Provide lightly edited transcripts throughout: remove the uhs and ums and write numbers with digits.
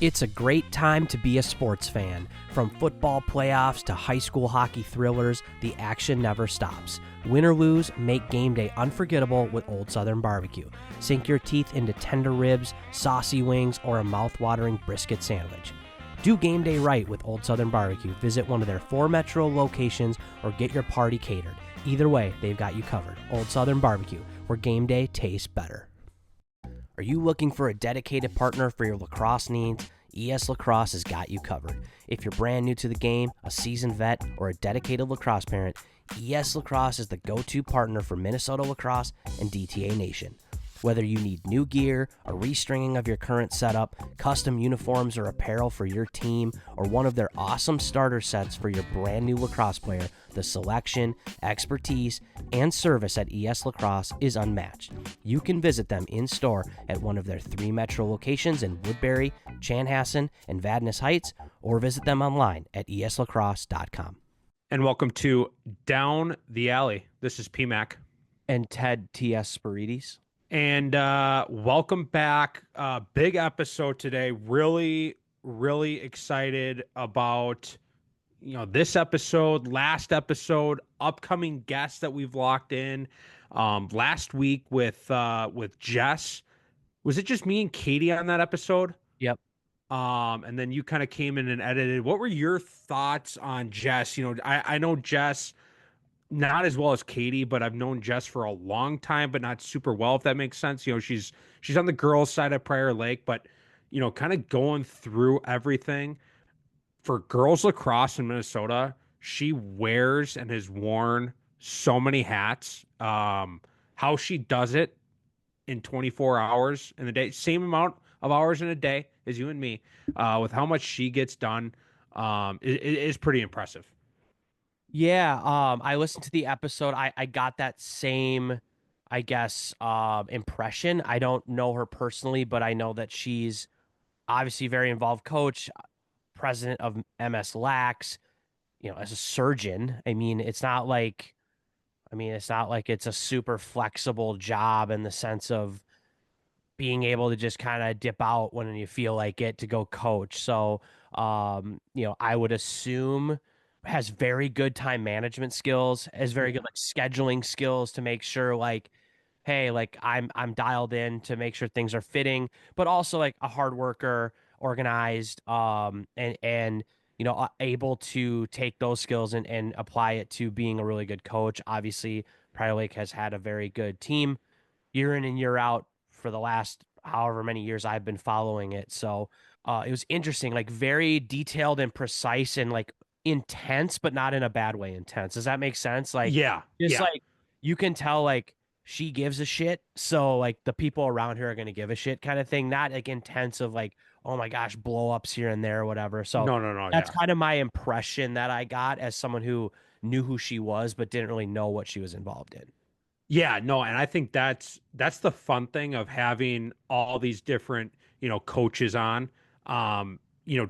It's a great time to be a sports fan. From football playoffs to high school hockey thrillers, the action never stops. Win or lose, make game day unforgettable with Old Southern Barbecue. Sink your teeth into tender ribs, saucy wings, or a mouth-watering brisket sandwich. Do game day right with Old Southern Barbecue. Visit one of their 4 metro locations or get your party catered. Either way, they've got you covered. Old Southern Barbecue, where game day tastes better. Are you looking for a dedicated partner for your lacrosse needs? ES Lacrosse has got you covered. If you're brand new to the game, a seasoned vet, or a dedicated lacrosse parent, ES Lacrosse is the go-to partner for Minnesota lacrosse and DTA Nation. Whether you need new gear, a restringing of your current setup, custom uniforms or apparel for your team, or one of their awesome starter sets for your brand new lacrosse player, the selection, expertise, and service at ES Lacrosse is unmatched. You can visit them in-store at one of their 3 metro locations in Woodbury, Chanhassen, and Vadnais Heights, or visit them online at eslacrosse.com. And welcome to Down the Alley. This is PMAC. And Ted T.S. Spirides. And welcome back. Big episode today. Really, really excited about this episode, last episode, upcoming guests that we've locked in. Last week with Jess. Was it just me and Katie on that episode? Yep. And then you kind of came in and edited. What were your thoughts on Jess? I know Jess not as well as Katie, but I've known Jess for a long time, but not super well, if that makes sense. She's on the girls' side of Prior Lake, but kind of going through everything for girls lacrosse in Minnesota. She wears and has worn so many hats. How she does it in 24 hours in a day, same amount of hours in a day as you and me, with how much she gets done, it is pretty impressive. Yeah, I listened to the episode. I got that same, I guess, impression. I don't know her personally, but I know that she's obviously very involved coach, president of MS Lax, as a surgeon. It's not like it's a super flexible job in the sense of being able to just kind of dip out when you feel like it to go coach. So, I would assume has very good time management skills, has very good scheduling skills to make sure hey, I'm dialed in to make sure things are fitting, but also a hard worker, organized, and able to take those skills and apply it to being a really good coach. Obviously, Prior Lake has had a very good team year in and year out for the last however many years I've been following it. So it was interesting, very detailed and precise and intense, but not in a bad way intense. Does that make sense? You can tell she gives a shit. So the people around her are going to give a shit kind of thing, not intense of oh my gosh, blow ups here and there or whatever. So no. That's kind of my impression that I got as someone who knew who she was, but didn't really know what she was involved in. Yeah, no, and I think that's the fun thing of having all these different, coaches on.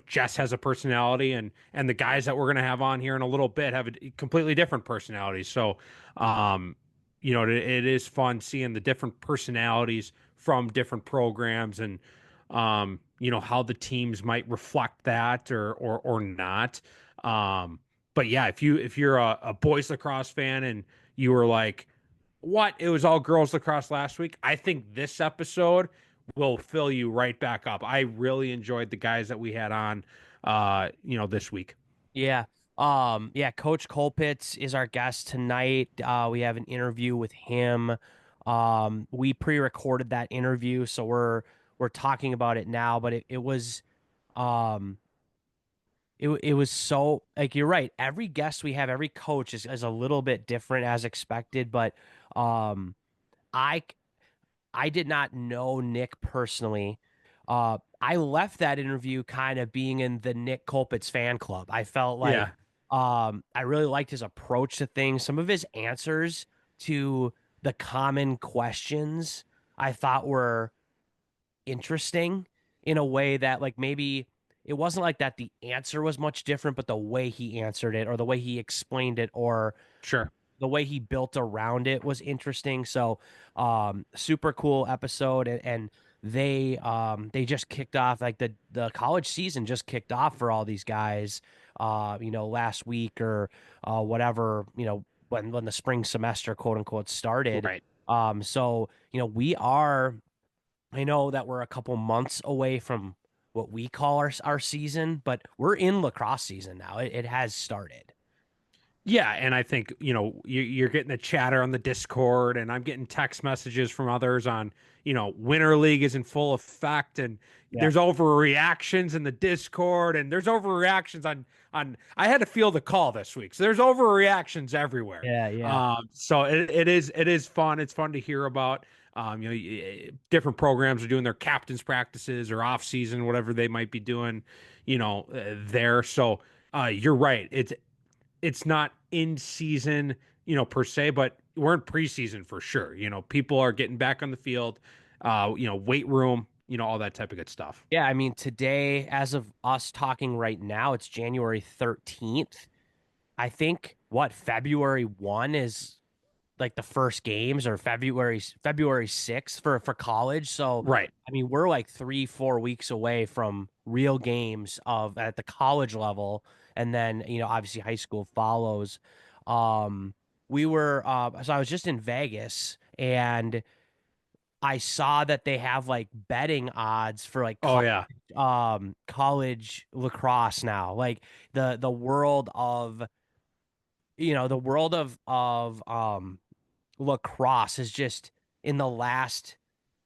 Jess has a personality, and the guys that we're going to have on here in a little bit have a completely different personality. So, it is fun seeing the different personalities from different programs and, how the teams might reflect that or not. But yeah, if you're a boys lacrosse fan and you were like, what? It was all girls lacrosse last week. I think this episode will fill you right back up. I really enjoyed the guys that we had on, this week. Yeah. Coach Colpitts is our guest tonight. We have an interview with him. We pre-recorded that interview, so we're talking about it now, but it was it was so you're right. Every guest we have, every coach is a little bit different as expected, but I did not know Nik personally. I left that interview kind of being in the Nik Colpitts fan club. I felt I really liked his approach to things. Some of his answers to the common questions I thought were interesting in a way that maybe it wasn't that the answer was much different, but the way he answered it or the way he explained it or Sure. the way he built around it was interesting. So super cool episode. And they just kicked off like the college season just kicked off for all these guys, last week or whatever, when the spring semester quote unquote started. Right. So we are. I know that we're a couple months away from what we call our season, but we're in lacrosse season now. It has started. Yeah, and I think you're getting the chatter on the Discord, and I'm getting text messages from others on Winter League is in full effect, and Yeah. there's overreactions in the Discord, and there's overreactions on. I had to feel the call this week, so there's overreactions everywhere. Yeah, yeah. So it is fun. It's fun to hear about. Different programs are doing their captains practices or off season, whatever they might be doing, there. So you're right. It's not in season, per se, but we're in preseason for sure. People are getting back on the field, weight room, all that type of good stuff. Yeah, I mean, today, as of us talking right now, it's January 13th. I think what February 1 is like the first games or February 6th for college. So Right. I mean, we're like 3-4 weeks away from real games of at the college level, and then obviously high school follows. Um, we were so I was just in Vegas and I saw that they have like betting odds for like Oh yeah. college lacrosse now. Like the world of lacrosse is just in the last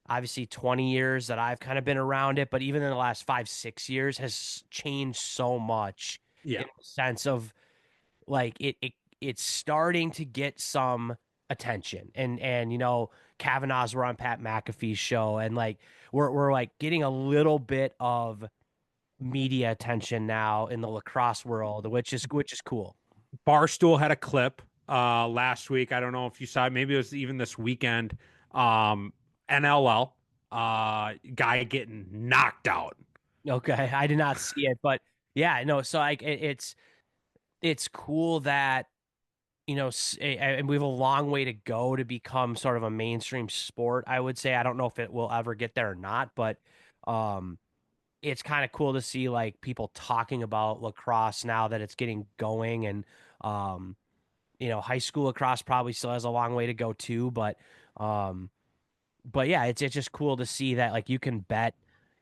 obviously 20 years that I've kind of been around it, but even in the last 5-6 years has changed so much Yeah. in the sense of like it's starting to get some attention. And Kavanaugh's were on Pat McAfee's show, and like we're like getting a little bit of media attention now in the lacrosse world, which is cool. Barstool had a clip last week. I don't know if you saw it. Maybe it was even this weekend. NLL guy getting knocked out. Okay, I did not see it, but yeah, no. So like it's cool that and we have a long way to go to become sort of a mainstream sport. I would say I don't know if it will ever get there or not, but um, it's kind of cool to see like people talking about lacrosse now that it's getting going, and um, high school lacrosse probably still has a long way to go too, um, but yeah, it's just cool to see that like you can bet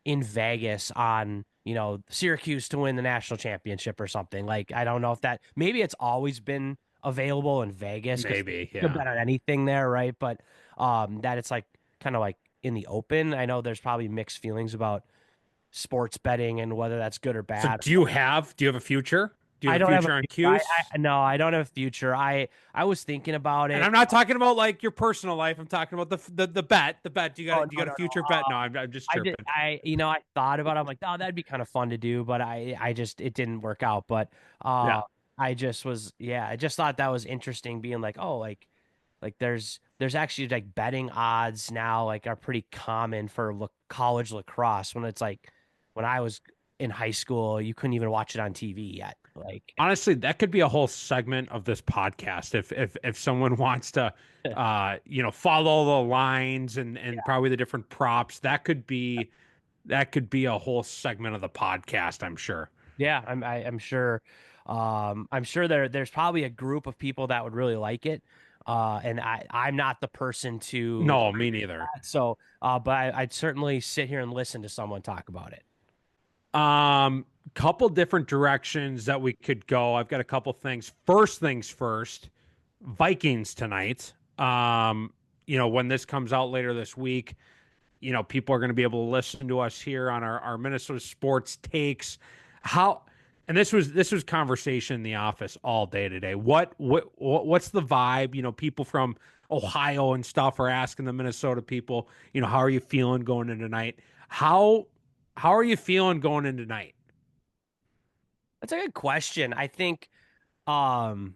in Vegas on, Syracuse to win the national championship or something. Like I don't know if that maybe it's always been available in Vegas because Maybe, you can yeah. bet on anything there, right? But that it's like kind of like in the open. I know there's probably mixed feelings about sports betting and whether that's good or So bad. do you have a future? Do you I have a don't have a future on future. Q's? No, I don't have a future. I was thinking about And it. I'm not talking about like your personal life. I'm talking about the bet. The bet. Oh Do you no, got no, a no. future bet? No, I'm just I did. chirping. I thought about it. I'm like, oh, that'd be kind of fun to do, but I just it didn't work out. But Yeah. I just was, yeah, I just thought that was interesting, being like, oh, like there's actually like betting odds now, like are pretty common for college lacrosse when it's like when I was in high school, you couldn't even watch it on TV yet. Like, Honestly, that could be a whole segment of this podcast if someone wants to follow the lines and probably the different props. That could be a whole segment of the podcast, I'm sure. yeah, I'm sure. I'm sure there's probably a group of people that would really like it. And I'm not the person to No, me neither. so but I'd certainly sit here and listen to someone talk about it. Couple different directions that we could go. I've got a couple things first, Vikings tonight. When this comes out later this week, people are going to be able to listen to us here on our Minnesota sports takes. How and this was conversation in the office all day today. What's the vibe? People from Ohio and stuff are asking the Minnesota people, how are you feeling going into tonight? How are you feeling going into tonight? That's a good question. I think um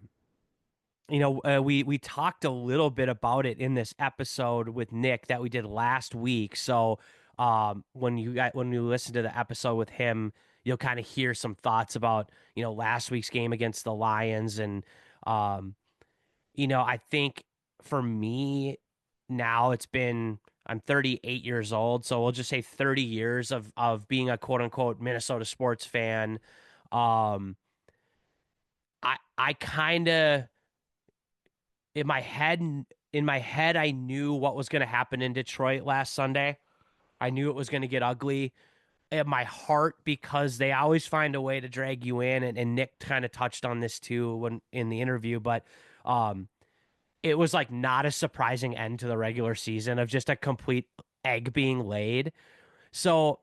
we talked a little bit about it in this episode with Nick that we did last week. So when you listen to the episode with him, you'll kind of hear some thoughts about last week's game against the Lions. And I think for me now it's been I'm 38 years old, so we'll just say 30 years of being a quote unquote Minnesota sports fan. Um, I kind of in my head I knew what was going to happen in Detroit last Sunday. I knew it was going to get ugly. In my heart, because they always find a way to drag you in, and Nick kind of touched on this too when in the interview, but um it was like not a surprising end to the regular season of just a complete egg being laid. So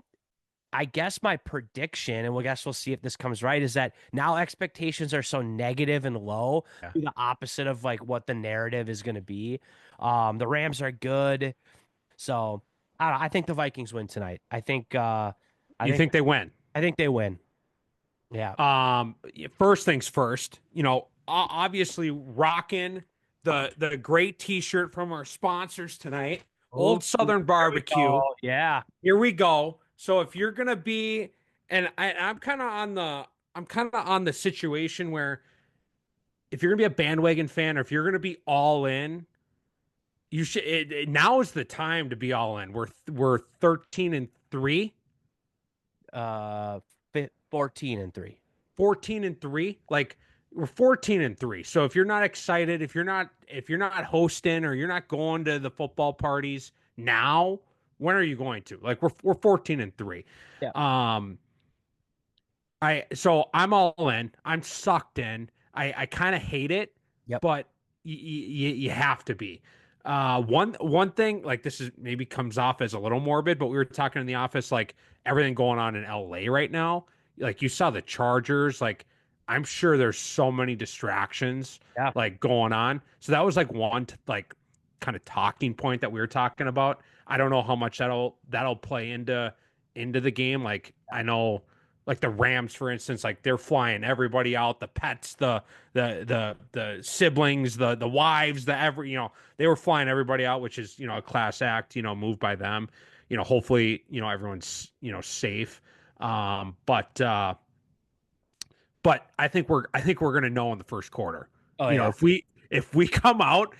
I guess my prediction, and we'll see if this comes right, is that now expectations are so negative and low, Yeah. the opposite of like what the narrative is going to be. The Rams are good, so I don't know, I think the Vikings win tonight. I You think think they win? I think they win. Yeah. First things first, obviously rocking the great t-shirt from our sponsors tonight, Oh, Old there Southern we Barbecue. go. Yeah. Here we go. So if you're gonna be, and I'm kind of on the situation where if you're gonna be a bandwagon fan or if you're gonna be all in, you should. Now is the time to be all in. We're 13-3. Uh, 14-3. 14-3. Like we're 14-3. So if you're not excited, if you're not hosting or you're not going to the football parties now, when are you going to? Like we're 14-3. Yeah. Um I'm all in. I'm sucked in. I kind of hate it, Yep. but you have to be. One thing, like this is maybe comes off as a little morbid, but we were talking in the office, like everything going on in LA right now. Like you saw the Chargers, like I'm sure there's so many distractions Yeah. like going on. So that was like one like kind of talking point that we were talking about. I don't know how much that'll play into the game. Like I know like the Rams, for instance, like they're flying everybody out, the pets, the siblings, the wives, they were flying everybody out, which is, a class act, move by them. Hopefully, everyone's, safe. But I think we're gonna know in the first quarter. Oh You know, yeah. if we come out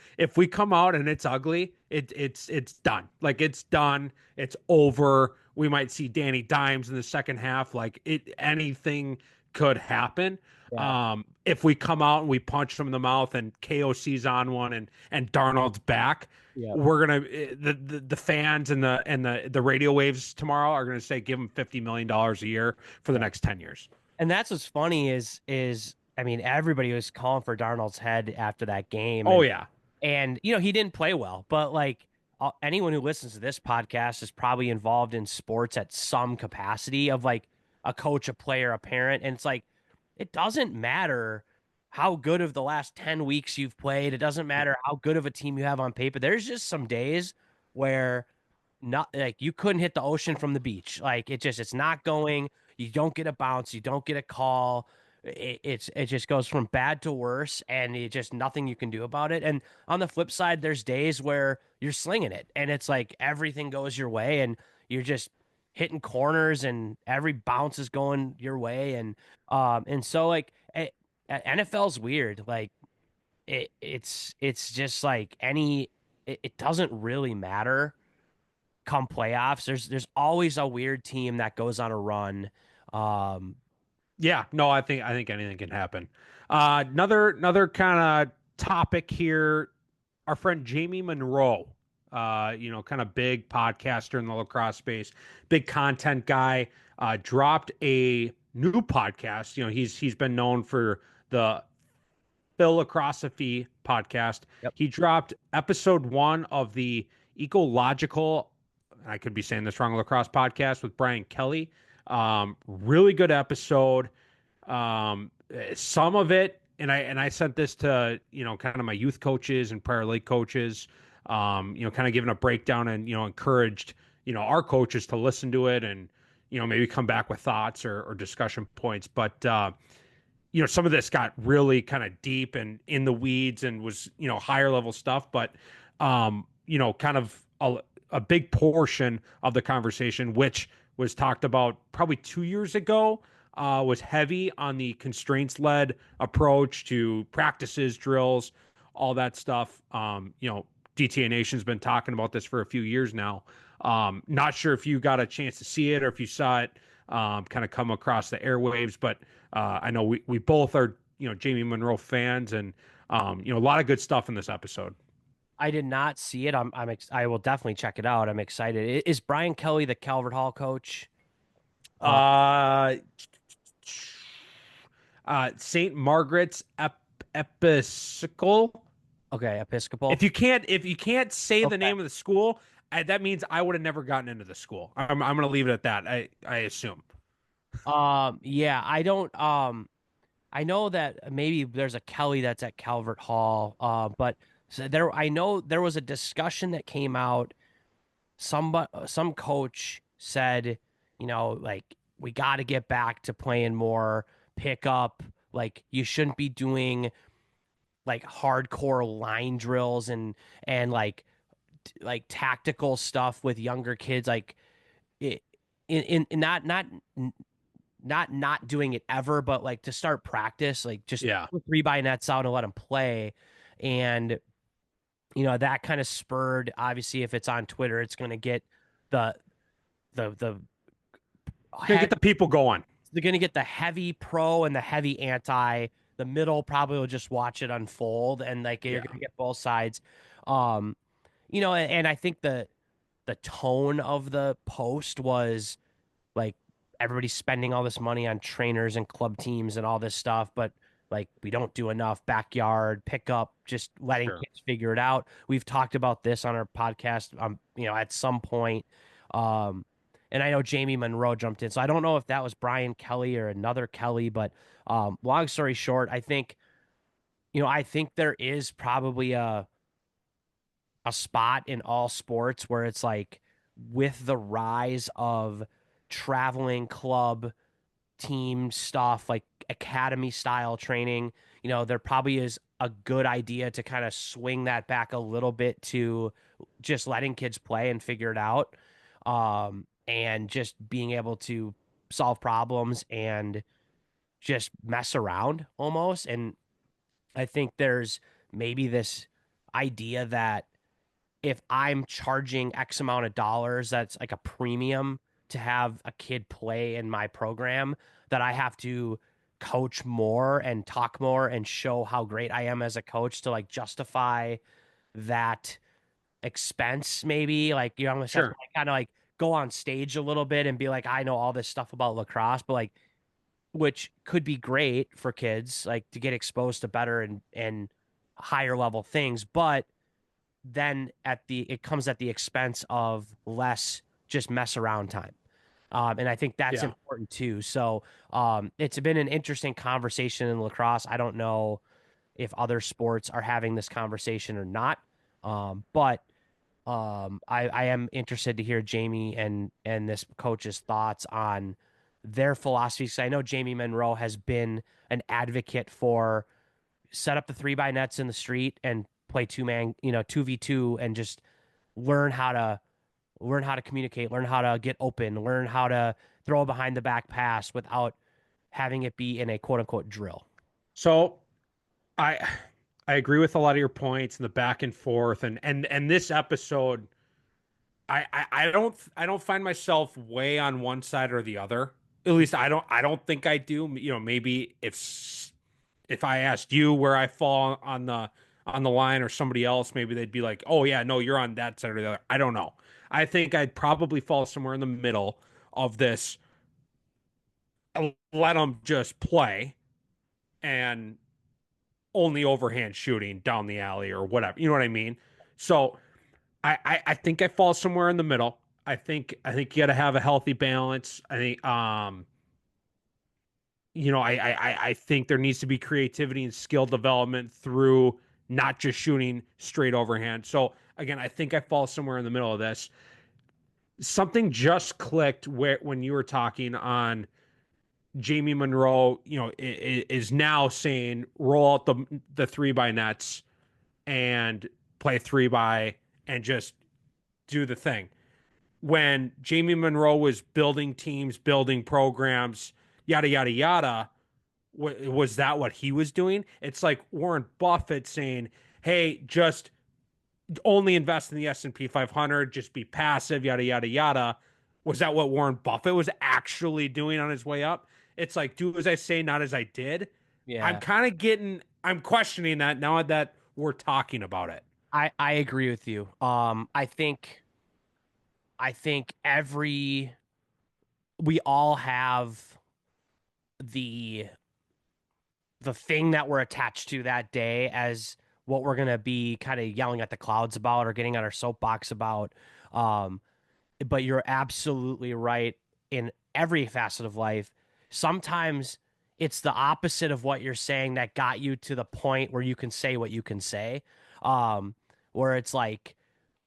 and it's ugly, it's done. Like it's done. It's over. We might see Danny Dimes in the second half. Like anything could happen. Yeah. If we come out and we punch them in the mouth and KOC's on one and Darnold's back, Yeah. we're gonna the fans and the radio waves tomorrow are gonna say give him $50 million a year for the Yeah. next 10 years. And that's what's funny is I mean everybody was calling for Darnold's head after that game, Oh and yeah. he didn't play well, but like anyone who listens to this podcast is probably involved in sports at some capacity of like a coach, a player, a parent, and it's like it doesn't matter how good of the last 10 weeks you've played. It doesn't matter how good of a team you have on paper. There's just some days where not like you couldn't hit the ocean from the beach. Like it's not going. You don't get a bounce. You don't get a call. It just goes from bad to worse, and it just nothing you can do about it. And on the flip side, there's days where you're slinging it, and it's like everything goes your way, and you're just hitting corners, and every bounce is going your way, and so like NFL's weird. Like it's just like it doesn't really matter come playoffs. There's always a weird team that goes on a run. Um, Yeah, no, I think anything can happen. Another kind of topic here. Our friend Jamie Monroe, kind of big podcaster in the lacrosse space, big content guy, dropped a new podcast. He's been known for the Phil Lacrossophy podcast. yep. He dropped episode 1 of the Ecological, I could be saying this wrong, lacrosse podcast with Brian Kelly. Really good episode. Some of it, and I sent this to kind of my youth coaches and prior league coaches. Kind of giving a breakdown and encouraged our coaches to listen to it and maybe come back with thoughts or discussion points. But some of this got really kind of deep and in the weeds and was higher level stuff. But kind of a big portion of the conversation, which was talked about probably 2 years ago, was heavy on the constraints-led approach to practices, drills, all that stuff. DTA Nation's been talking about this for a few years now. Not sure if you got a chance to see it or if you saw it kind of come across the airwaves, but I know we both are, Jamie Monroe fans, and a lot of good stuff in this episode. I did not see it. I will definitely check it out. I'm excited. Is Brian Kelly the Calvert Hall coach? Uh, Uh, St. Margaret's Episcopal. okay, If Episcopal. you can't say the Okay. name of the school, that means I would have never gotten into the school. I'm gonna leave it at that. I assume. Yeah, I don't. I know that maybe there's a Kelly that's at Calvert Hall. But so there, I know there was a discussion that came out. Some coach said, like we got to get back to playing more pickup. Like you shouldn't be doing like hardcore line drills and like tactical stuff with younger kids. Like it, in not doing it ever, but like to start practice, like just Yeah, put three by nets out and let them play. And that kind of spurred, obviously, if it's on Twitter, it's going to get the the gonna get heavy, the people going. they're going to get the heavy pro and the heavy anti. The middle probably will just watch it unfold, and like you're Yeah, going to get both sides. Um, and I think the tone of the post was like everybody's spending all this money on trainers and club teams and all this stuff, but like we don't do enough backyard pickup, just letting sure. kids figure it out. We've talked about this on our podcast, at some point. Um, and I know Jamie Monroe jumped in, so I don't know if that was Brian Kelly or another Kelly, but long story short, I think there is probably a spot in all sports where it's like with the rise of traveling club team stuff, like academy style training, there probably is a good idea to kind of swing that back a little bit to just letting kids play and figure it out. And just being able to solve problems and just mess around almost. And I think there's maybe this idea that if I'm charging X amount of dollars, that's like a premium to have a kid play in my program, that I have to coach more and talk more and show how great I am as a coach to like justify that expense, maybe. Like, I'm gonna have to Sure. like kind of like go on stage a little bit and be like, I know all this stuff about lacrosse, but like, which could be great for kids, like to get exposed to better and higher level things, but then it comes at the expense of less just mess around time. And I think that's Yeah. important too. So it's been an interesting conversation in lacrosse. I don't know if other sports are having this conversation or not. But I am interested to hear Jamie and this coach's thoughts on their philosophy. So I know Jamie Monroe has been an advocate for set up the three by nets in the street and play two man, 2v2, and just learn how to communicate, learn how to get open, learn how to throw a behind the back pass without having it be in a quote unquote drill. So I I agree with a lot of your points and the back and forth, and this episode, I don't find myself way on one side or the other. At least I don't think I do. Maybe if I asked you where I fall on the line or somebody else, maybe they'd be like, "Oh yeah, no, you're on that side or the other." I don't know. I think I'd probably fall somewhere in the middle of this. Let them just play and only overhand shooting down the alley or whatever. You know what I mean? So I think I fall somewhere in the middle. I think you got to have a healthy balance. I think I think there needs to be creativity and skill development through not just shooting straight overhand. So again, I think I fall somewhere in the middle of this. Something just clicked when you were talking on Jamie Monroe, is now saying roll out the three by nets and play three by and just do the thing. When Jamie Monroe was building teams, building programs, yada yada yada, was that what he was doing? It's like Warren Buffett saying, "Hey, just only invest in the S&P 500, just be passive, yada yada yada. Was that what Warren Buffett was actually doing on his way up? It's like do as I say, not as I did. Yeah. I'm questioning that now that we're talking about it. I agree with you. I think we all have the thing that we're attached to that day as what we're gonna be kind of yelling at the clouds about or getting on our soapbox about. Um, but you're absolutely right in every facet of life. Sometimes it's the opposite of what you're saying that got you to the point where you can say what you can say. Um, where it's like,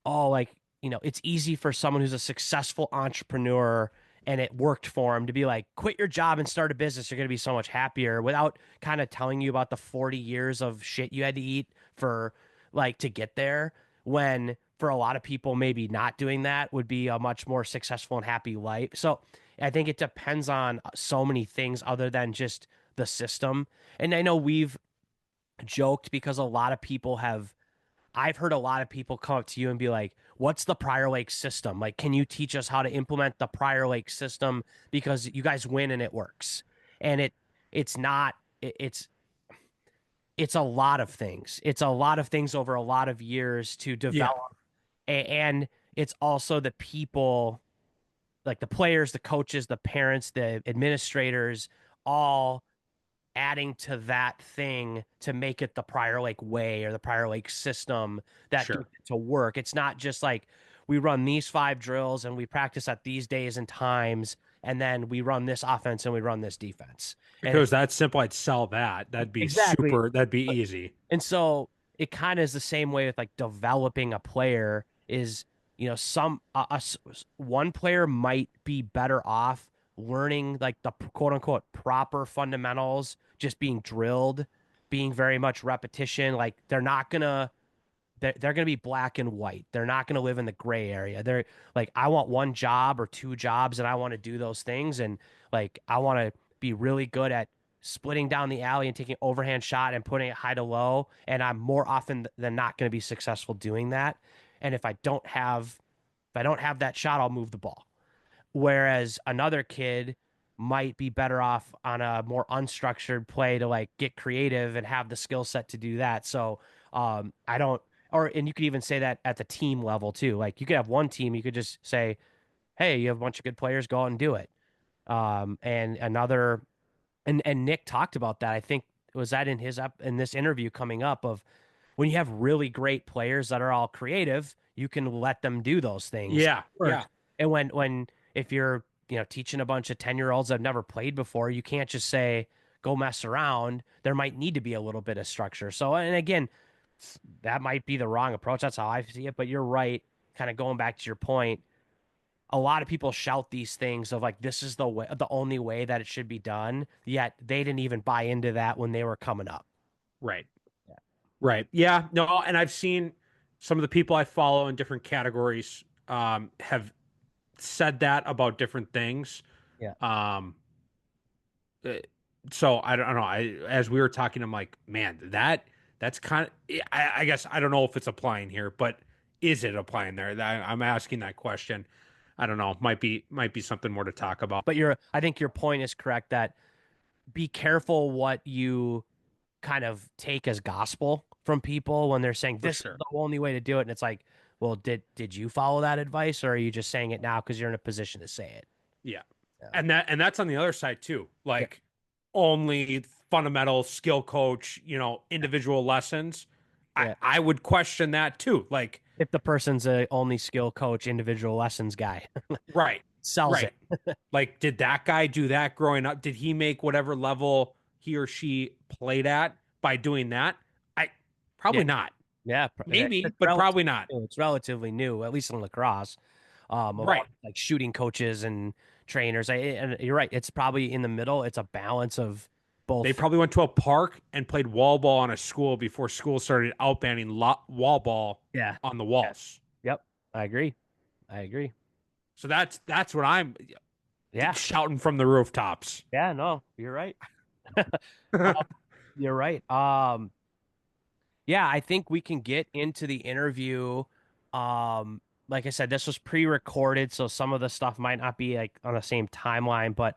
oh, like, it's easy for someone who's a successful entrepreneur and it worked for him to be like, quit your job and start a business. You're going to be so much happier without kind of telling you about the 40 years of shit you had to eat for like to get there. When for a lot of people, maybe not doing that would be a much more successful and happy life. So I think it depends on so many things other than just the system. And I know we've joked because a lot of people have I've heard a lot of people come up to you and be like, "What's the Prior Lake system? Like, can you teach us how to implement the Prior Lake system because you guys win and it works?" And it's not it's a lot of things. It's a lot of things over a lot of years to Yeah, develop, and it's also the people, like the players, the coaches, the parents, the administrators, all adding to that thing to make it the Prior Lake way or the Prior Lake system that gets sure. it to work. It's not just like we run these 5 drills and we practice at these days and times, and then we run this offense and we run this defense. If And it was that simple, I'd sell that. exactly. That'd be easy. And so it kind of is the same way with like developing a player is, some one player might be better off learning like the quote unquote proper fundamentals, just being drilled, being very much repetition. Like they're gonna be black and white. They're not gonna live in the gray area. They're like, I want one job or two jobs and I want to do those things. And like I want to be really good at splitting down the alley and taking overhand shot and putting it high to low. And I'm more often than not gonna be successful doing that. And if I don't have that shot, I'll move the ball. Whereas another kid might be better off on a more unstructured play to like get creative and have the skill set to do that. So I don't, and you could even say that at the team level too. Like you could have one team, you could just say, hey, you have a bunch of good players, go out and do it. And another, and Nick talked about that. I think was that in his up in this interview coming up of when you have really great players that are all creative, you can let them do those things. Yeah, Work. yeah, And if you're, teaching a bunch of 10-year-olds that have never played before, you can't just say, go mess around. There might need to be a little bit of structure. So, and again, that might be the wrong approach. That's how I see it. But you're right. Kind of going back to your point, a lot of people shout these things of like, this is the way, the only way that it should be done. Yet they didn't even buy into that when they were coming up. right. Yeah. Right. Yeah. No, and I've seen some of the people I follow in different categories have said that about different things. Yeah. Um, uh, so I don't know. As we were talking, I'm like, man, that's kind of. I guess I don't know if it's applying here, but is it applying there? I'm asking that question. I don't know. Might be something more to talk about. But I think your point is correct that be careful what you kind of take as gospel from people when they're saying For this is sure. the only way to do it. And it's like, well, did you follow that advice or are you just saying it now because you're in a position to say it? Yeah. Yeah. And that's on the other side too. Yeah. Like only fundamental skill coach, individual lessons. I Yeah. I would question that too. Like, If the person's a only skill coach, individual lessons guy, right, sells it. right. Like, did that guy do that growing up? Did he make whatever level he or she played at by doing that? I Yeah. probably not. Yeah. Maybe, but probably not. It's relatively new, at least in lacrosse, of all Right. like shooting coaches and trainers. And you're right. It's probably in the middle. It's a balance of They both. probably went to a park and played wall ball on a school before school started outbanning wall ball Yeah. on the Yeah. walls. Yep. I agree. I agree. So that's what I'm Yeah. shouting from the rooftops. Yeah. No, you're right. Um, you're right. Yeah, I think we can get into the interview. Like I said, this was pre-recorded, so some of the stuff might not be like on the same timeline, but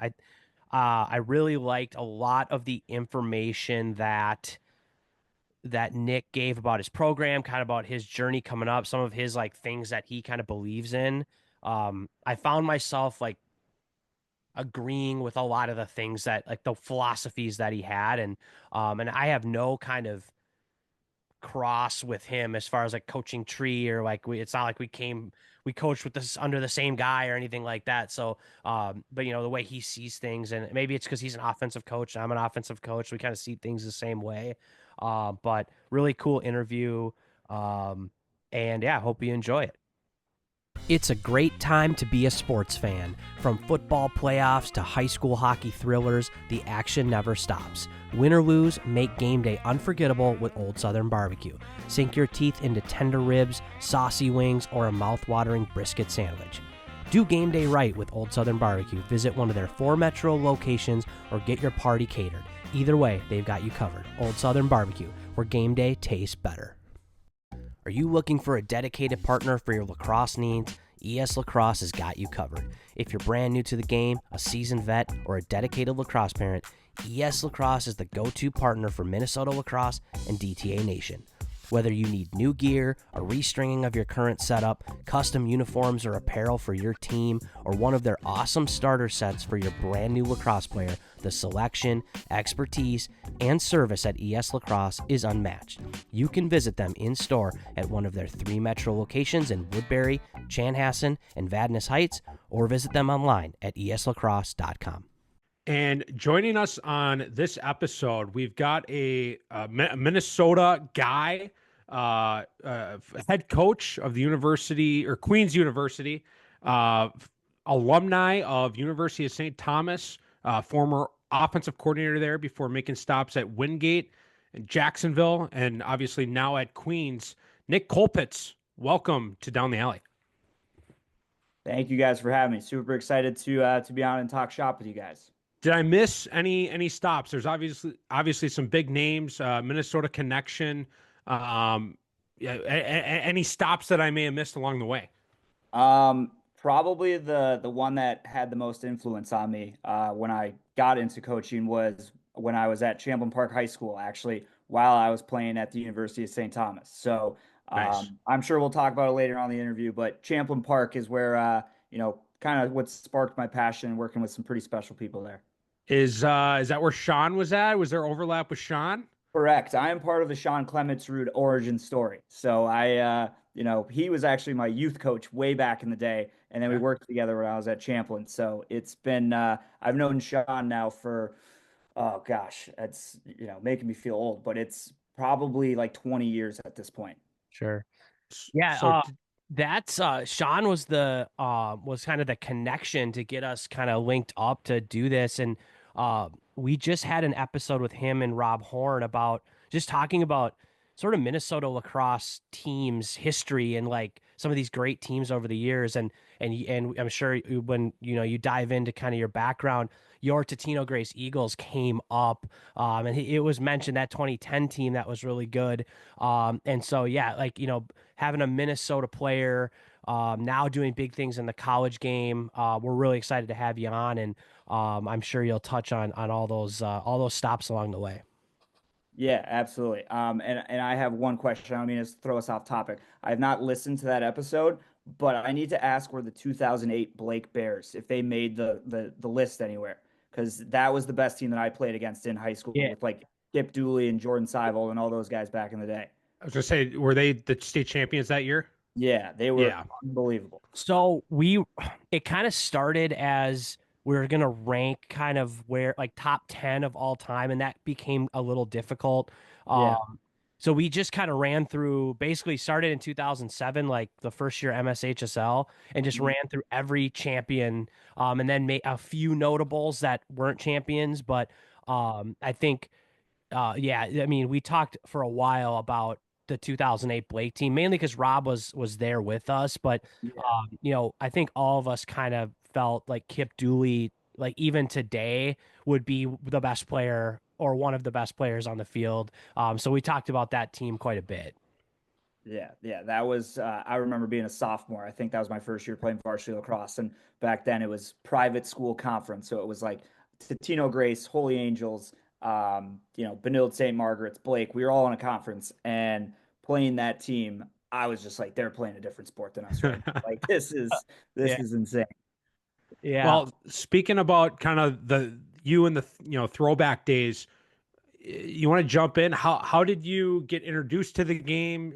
I really liked a lot of the information that Nik gave about his program, kind of about his journey coming up, some of his like things that he kind of believes in. I found myself like agreeing with a lot of the things that like the philosophies that he had, and I have no kind of cross with him as far as like coaching tree or like it's not like we coached with this under the same guy or anything like that. So but the way he sees things, and maybe it's because he's an offensive coach and I'm an offensive coach, we kind of see things the same way. But really cool interview. And yeah, hope you enjoy it. It's a great time to be a sports fan. From football playoffs to high school hockey thrillers, the action never stops. Win or lose, make game day unforgettable with Old Southern Barbecue. Sink your teeth into tender ribs, saucy wings, or a mouth-watering brisket sandwich. Do game day right with Old Southern Barbecue. Visit one of their 4 metro locations or get your party catered. Either way, they've got you covered. Old Southern Barbecue, where game day tastes better. Are you looking for a dedicated partner for your lacrosse needs? ES Lacrosse has got you covered. If you're brand new to the game, a seasoned vet, or a dedicated lacrosse parent, ES Lacrosse is the go-to partner for Minnesota lacrosse and DTA Nation. Whether you need new gear, a restringing of your current setup, custom uniforms or apparel for your team, or one of their awesome starter sets for your brand new lacrosse player, the selection, expertise, and service at ES Lacrosse is unmatched. You can visit them in store at one of their 3 metro locations in Woodbury, Chanhassen, and Vadnais Heights, or visit them online at eslacrosse.com. And joining us on this episode, we've got a Minnesota guy, head coach of the university or Queens University, uh, alumni of University of St. Thomas, former offensive coordinator there before making stops at Wingate and Jacksonville, and obviously now at Queens. Nik Colpitts, welcome to Down the Alley. Thank you guys for having me. Super excited to be on and talk shop with you guys. Did I miss any stops? There's obviously some big names, Minnesota connection. Yeah, any stops that I may have missed along the way? Probably the one that had the most influence on me when I got into coaching was when I was at Champlain Park High School, actually, while I was playing at the University of St. Thomas. So Nice. I'm sure we'll talk about it later on in the interview, but Champlain Park is where kind of what sparked my passion working with some pretty special people there. Is that where Sean was at? Was there overlap with Sean? Correct. I am part of the Sean Clements Root origin story. So he was actually my youth coach way back in the day, and then we Okay. worked together when I was at Champlain. So it's been I've known Sean now for oh gosh, that's making me feel old, but it's probably like 20 years at this point. Sure. Yeah, So that's Sean was the was kind of the connection to get us kind of linked up to do this. And we just had an episode with him and Rob Horn about just talking about sort of Minnesota lacrosse teams history and like some of these great teams over the years. And I'm sure when you dive into kind of your background, your Totino Grace Eagles came up, and it was mentioned that 2010 team that was really good. And so yeah, like having a Minnesota player now doing big things in the college game. We're really excited to have you on, and I'm sure you'll touch on all those stops along the way. Yeah, absolutely. And I have one question. I don't mean to throw us off topic. I have not listened to that episode, but I need to ask where the 2008 Blake Bears, if they made the list anywhere, because that was the best team that I played against in high school Yeah, with like Skip Dooley and Jordan Seibold and all those guys back in the day. I was gonna say, were they the state champions that year? Yeah, they were Yeah. unbelievable. so it kind of started as we were gonna rank kind of where like top 10 of all time, and that became a little difficult. Yeah. So we just kind of ran through, basically started in 2007, like the first year MSHSL, and just Mhm. ran through every champion, and then made a few notables that weren't champions. But I think, yeah, I mean, we talked for a while about the 2008 Blake team, mainly because Rob was there with us. But Yeah. I think all of us kind of felt like Kip Dooley, like even today, would be the best player or one of the best players on the field. So we talked about that team quite a bit. Yeah, yeah, that was. I remember being a sophomore. I think that was my first year playing varsity lacrosse, and back then it was private school conference, so it was like Totino Grace, Holy Angels, Benilde St. Margaret's, Blake. We were all in a conference, and playing that team, I was just like, they're playing a different sport than us right now. Like this Yeah. is insane. Yeah. Well, speaking about kind of the you and the throwback days, you want to jump in? How did you get introduced to the game?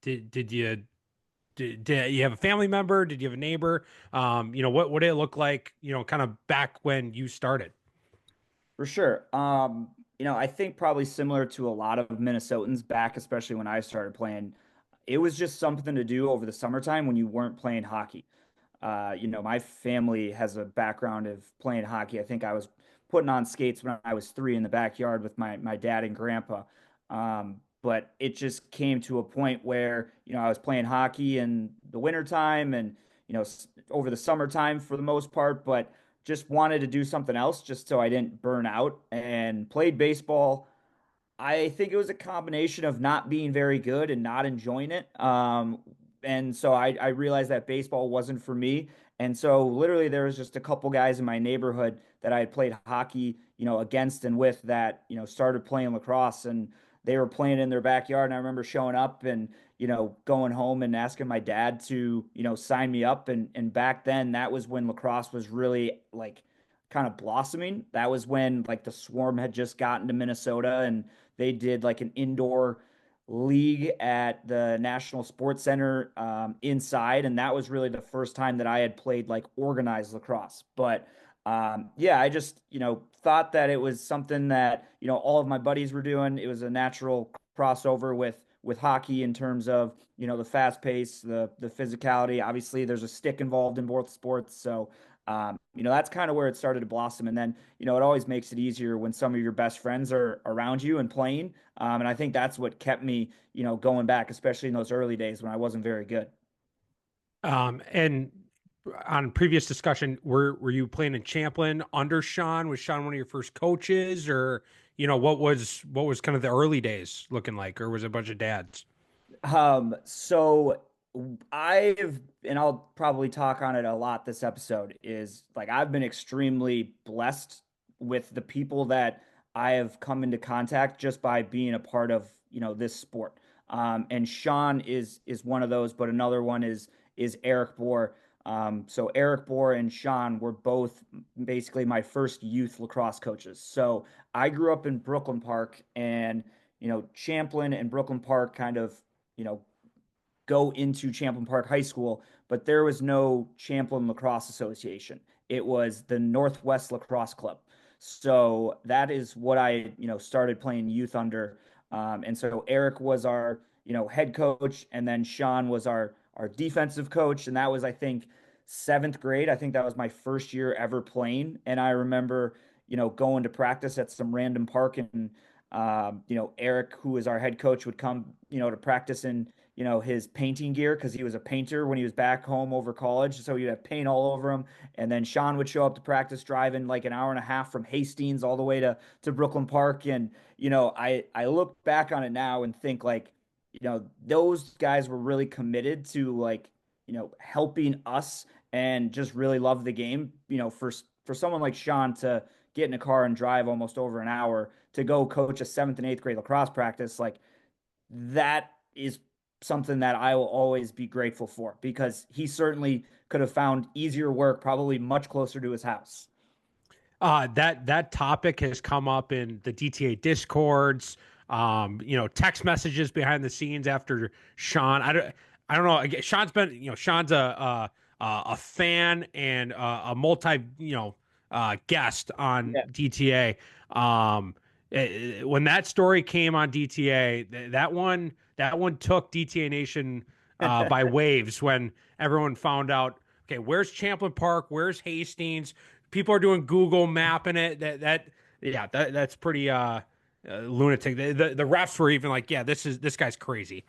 Did you have a family member? Did you have a neighbor? What did it look like? Kind of back when you started. For sure. I think probably similar to a lot of Minnesotans back, especially when I started playing, it was just something to do over the summertime when you weren't playing hockey. My family has a background of playing hockey. I think I was putting on skates when I was 3 in the backyard with my dad and grandpa. But it just came to a point where, I was playing hockey in the wintertime and, over the summertime for the most part, but just wanted to do something else just so I didn't burn out and played baseball. I think it was a combination of not being very good and not enjoying it. And so I realized that baseball wasn't for me. And so literally there was just a couple guys in my neighborhood that I had played hockey, against and with that, started playing lacrosse and they were playing in their backyard. And I remember showing up and, going home and asking my dad to, sign me up. And back then that was when lacrosse was really like kind of blossoming. That was when like the Swarm had just gotten to Minnesota and they did like an indoor league at the National Sports Center inside, and that was really the first time that I had played like organized lacrosse. But yeah, I just thought that it was something that all of my buddies were doing. It was a natural crossover with hockey in terms of the fast pace, the physicality. Obviously, there's a stick involved in both sports, so that's kind of where it started to blossom. And then, it always makes it easier when some of your best friends are around you and playing. And I think that's what kept me, going back, especially in those early days when I wasn't very good. And on previous discussion, were you playing in Champlin under Sean? Was Sean one of your first coaches, or what was kind of the early days looking like, or was it a bunch of dads? So and I'll probably talk on it a lot this episode, is like I've been extremely blessed with the people that I have come into contact just by being a part of, this sport. And Sean is one of those, but another one is Eric Bohr. So Eric Bohr and Sean were both basically my first youth lacrosse coaches. So I grew up in Brooklyn Park and Champlin and Brooklyn Park kind of, you know, go into Champlin Park High School, but there was no Champlin Lacrosse Association. It was the Northwest Lacrosse Club. So that is what I, started playing youth under. And so Eric was our, head coach, and then Sean was our defensive coach, and that was, I think, 7th grade. I think that was my first year ever playing, and I remember, going to practice at some random park, and Eric, who was our head coach, would come, to practice in his painting gear because he was a painter when he was back home over college. So he'd have paint all over him. And then Sean would show up to practice driving like an hour and a half from Hastings all the way to Brooklyn Park. And, I look back on it now and think like, those guys were really committed to like, helping us and just really love the game. For someone like Sean to get in a car and drive almost over an hour to go coach a 7th and 8th grade lacrosse practice, like that is something that I will always be grateful for because he certainly could have found easier work, probably much closer to his house. That topic has come up in the DTA discords, text messages behind the scenes after Sean. I don't know. Sean's been, Sean's a fan and a multi, guest on Yeah. DTA. When that story came on DTA, that one took DTA Nation by waves when everyone found out. Okay, where's Champlin Park? Where's Hastings? People are doing Google mapping it. That's pretty lunatic. The refs were even like, yeah, this guy's crazy.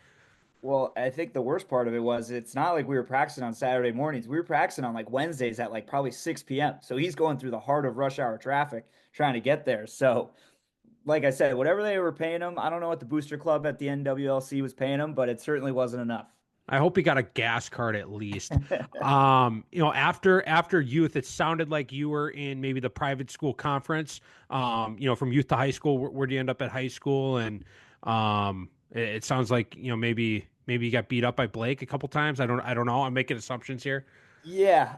Well, I think the worst part of it was it's not like we were practicing on Saturday mornings. We were practicing on like Wednesdays at like probably 6 p.m. So he's going through the heart of rush hour traffic trying to get there. So like I said, whatever they were paying him, I don't know what the booster club at the NWLC was paying him, but it certainly wasn't enough. I hope he got a gas card at least. After youth, it sounded like you were in maybe the private school conference. From youth to high school. Where do you end up at high school? And it sounds like maybe you got beat up by Blake a couple times. I don't know. I'm making assumptions here. Yeah.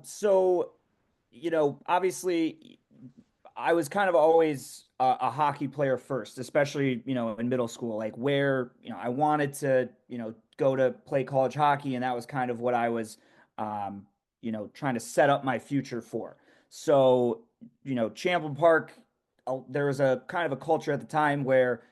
So, obviously I was kind of always a hockey player first, especially, in middle school, like where, I wanted to, go to play college hockey. And that was kind of what I was, trying to set up my future for. So, Champlin Park, there was a kind of a culture at the time where,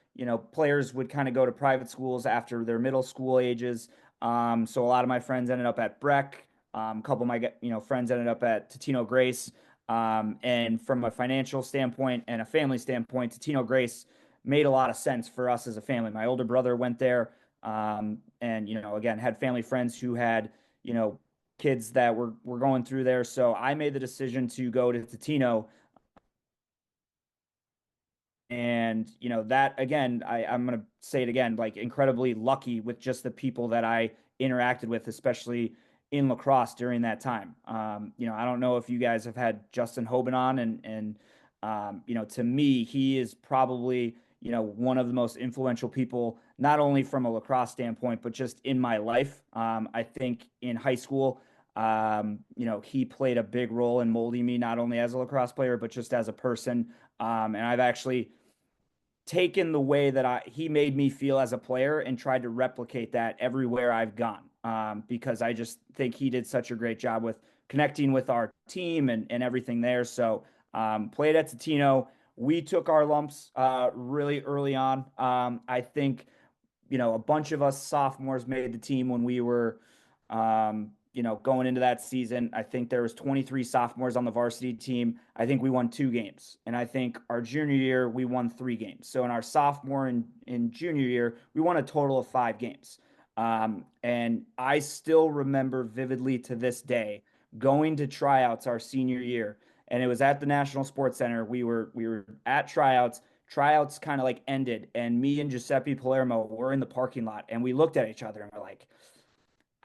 players would kind of go to private schools after their middle school ages. So a lot of my friends ended up at Breck. A couple of my, friends ended up at Totino Grace. And from a financial standpoint and a family standpoint, Totino Grace made a lot of sense for us as a family. My older brother went there, and again, had family friends who had kids that were going through there. So I made the decision to go to Totino, and that again, I'm gonna say it again, like incredibly lucky with just the people that I interacted with, especially in lacrosse during that time. I don't know if you guys have had Justin Hoban on, and to me, he is probably one of the most influential people, not only from a lacrosse standpoint, but just in my life. I think in high school, he played a big role in molding me, not only as a lacrosse player, but just as a person. And I've actually taken the way that he made me feel as a player and tried to replicate that everywhere I've gone. Because I just think he did such a great job with connecting with our team and everything there. So played at Totino. We took our lumps really early on. I think a bunch of us sophomores made the team when we were, going into that season. I think there was 23 sophomores on the varsity team. I think we won 2 games, and I think our junior year we won 3 games. So in our sophomore and in junior year, we won a total of 5 games. And I still remember vividly to this day going to tryouts our senior year, and it was at the National Sports Center. We were at tryouts. Tryouts kind of like ended, and me and Giuseppe Palermo were in the parking lot, and we looked at each other and we're like,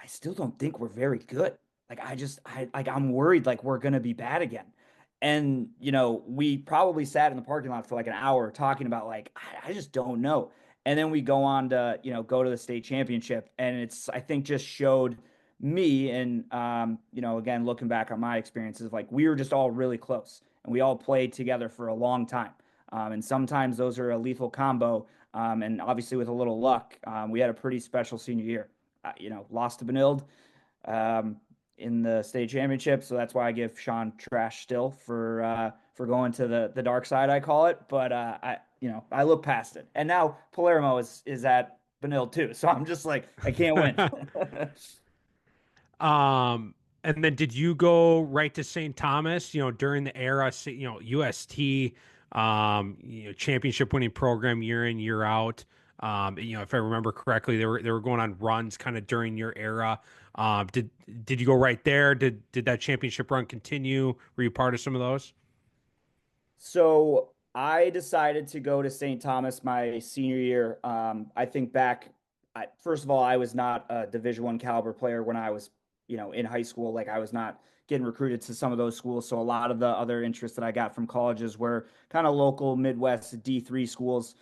I still don't think we're very good. Like I'm worried like we're gonna be bad again. And we probably sat in the parking lot for like an hour talking about like I just don't know. And then we go on to go to the state championship, and it's I think just showed me and again looking back on my experiences, like we were just all really close and we all played together for a long time. And sometimes those are a lethal combo. And obviously with a little luck, we had a pretty special senior year. Lost to Benilde in the state championship, so that's why I give Sean trash still for going to the dark side, I call it. But I look past it, and now Palermo is at Benilde too, so I'm just like I can't win. And then did you go right to St. Thomas, during the era, UST, championship winning program year in, year out. If I remember correctly, they were going on runs kind of during your era. Did you go right there? Did that championship run continue? Were you part of some of those? So I decided to go to St. Thomas my senior year. I think back, first of all, I was not a Division One caliber player when I was, in high school. Like I was not getting recruited to some of those schools. So a lot of the other interests that I got from colleges were kind of local Midwest D3 schools.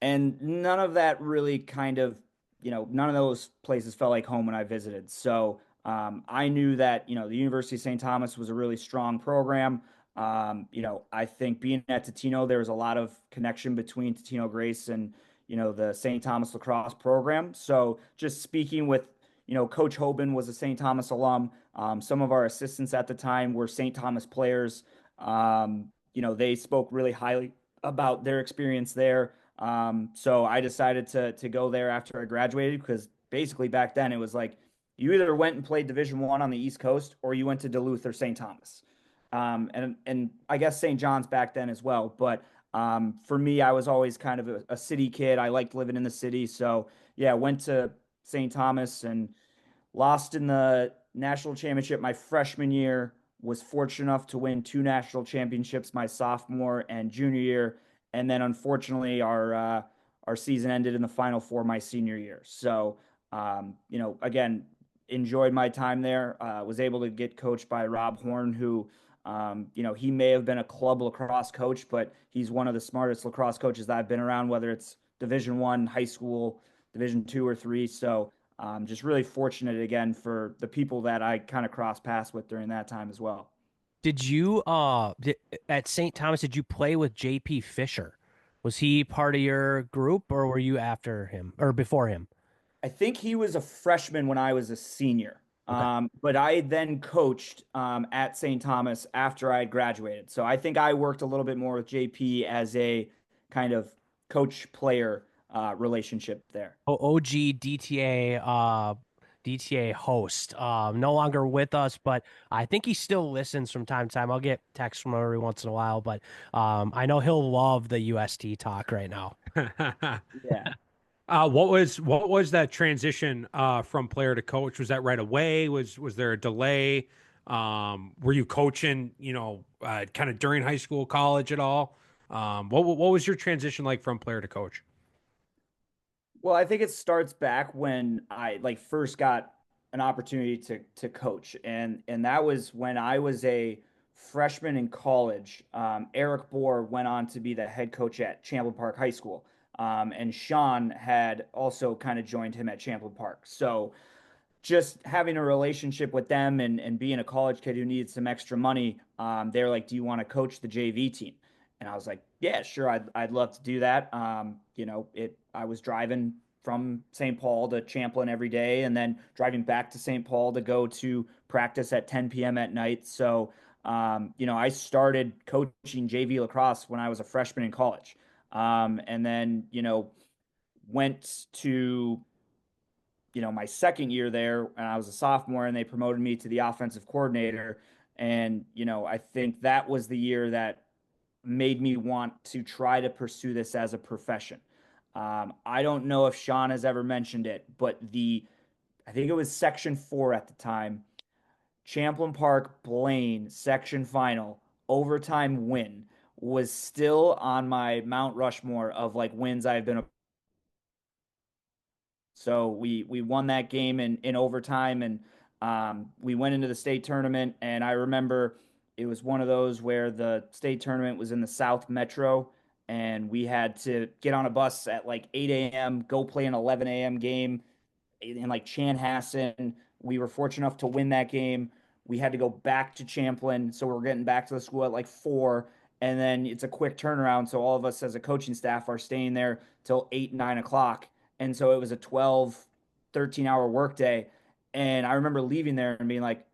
And none of that really kind of, none of those places felt like home when I visited. So I knew that, the University of St. Thomas was a really strong program. I think being at Totino, there was a lot of connection between Totino Grace and, the St. Thomas lacrosse program. So just speaking with, Coach Hoban was a St. Thomas alum. Some of our assistants at the time were St. Thomas players. They spoke really highly about their experience there. So I decided to go there after I graduated because basically back then it was like you either went and played Division One on the East Coast or you went to Duluth or St. Thomas. And I guess St. John's back then as well. But for me, I was always kind of a city kid. I liked living in the city. So yeah, went to St. Thomas and lost in the national championship my freshman year. Was fortunate enough to win 2 national championships my sophomore and junior year. and then unfortunately our season ended in the Final Four my senior year. So again, enjoyed my time there. Was able to get coached by Rob Horn, who he may have been a club lacrosse coach, but he's one of the smartest lacrosse coaches that I've been around, whether it's Division I, high school, Division II or III. So just really fortunate again for the people that I kind of crossed paths with during that time as well. Did you at St. Thomas, did you play with JP Fisher? Was he part of your group or were you after him or before him? I think he was a freshman when I was a senior. Okay. But I then coached at St. Thomas after I had graduated. So I think I worked a little bit more with JP as a kind of coach player relationship there. OG DTA host. No longer with us, but I think he still listens from time to time. I'll get texts from him every once in a while, but I know he'll love the UST talk right now. Yeah. What was that transition from player to coach? Was that right away? Was there a delay? Were you coaching, kind of during high school, college at all? What was your transition like from player to coach? Well, I think it starts back when I like first got an opportunity to coach, and that was when I was a freshman in college. Eric Bohr went on to be the head coach at Champlain Park High School, and Sean had also kind of joined him at Champlain Park. So just having a relationship with them and being a college kid who needed some extra money, they're like, "Do you want to coach the JV team?" And I was like, "Yeah, sure, I'd love to do that." I was driving from St. Paul to Champlain every day, and then driving back to St. Paul to go to practice at 10 p.m. at night. So, I started coaching JV lacrosse when I was a freshman in college, and then went to my second year there and I was a sophomore and they promoted me to the offensive coordinator. And, I think that was the year that made me want to try to pursue this as a profession. I don't know if Sean has ever mentioned it, but I think it was Section 4 at the time, Champlain Park Blaine section final overtime win was still on my Mount Rushmore of like wins I've been. So we won that game in overtime, and we went into the state tournament. And I remember it was one of those where the state tournament was in the South Metro, and we had to get on a bus at like 8 a.m., go play an 11 a.m. game in like Chanhassen. We were fortunate enough to win that game. We had to go back to Champlain, so we're getting back to the school at like 4, and then it's a quick turnaround. So all of us as a coaching staff are staying there till 8, 9 o'clock, and so it was a 12, 13-hour workday. And I remember leaving there and being like,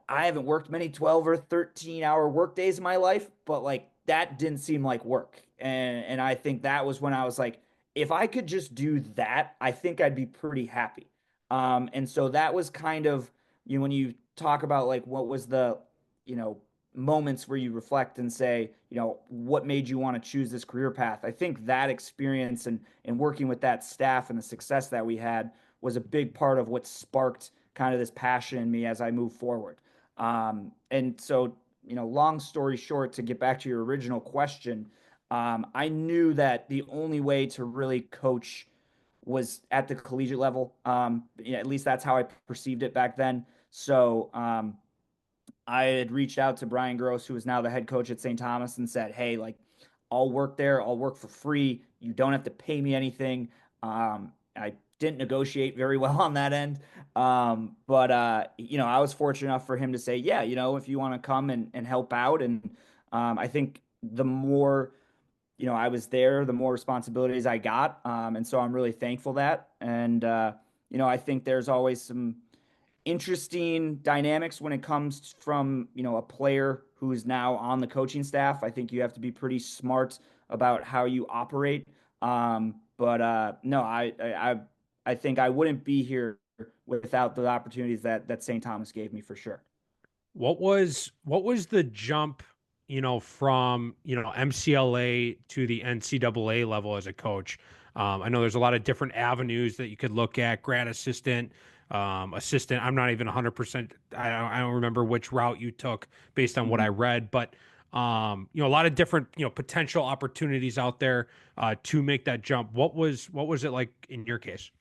I haven't worked many 12 or 13-hour work days in my life, but like that didn't seem like work. And I think that was when I was like, if I could just do that, I think I'd be pretty happy. And so that was kind of, when you talk about like what was the, you know, moments where you reflect and say, what made you want to choose this career path? I think that experience and working with that staff and the success that we had was a big part of what sparked kind of this passion in me as I move forward. And so, long story short, to get back to your original question, I knew that the only way to really coach was at the collegiate level. At least that's how I perceived it back then. So I had reached out to Brian Gross, who is now the head coach at St. Thomas, and said, "Hey, like, I'll work there. I'll work for free. You don't have to pay me anything." I didn't negotiate very well on that end. But I was fortunate enough for him to say, "Yeah, if you want to come and help out." And I think the more, I was there, the more responsibilities I got. And so I'm really thankful that. And, I think there's always some interesting dynamics when it comes from a player who's now on the coaching staff. I think you have to be pretty smart about how you operate. But no, I think I wouldn't be here without the opportunities that St. Thomas gave me for sure. What was the jump, from MCLA to the NCAA level as a coach? I know there's a lot of different avenues that you could look at: grad assistant, I'm not even 100%. I don't remember which route you took based on what I read, but A lot of different, potential opportunities out there to make that jump. What was it like in your case?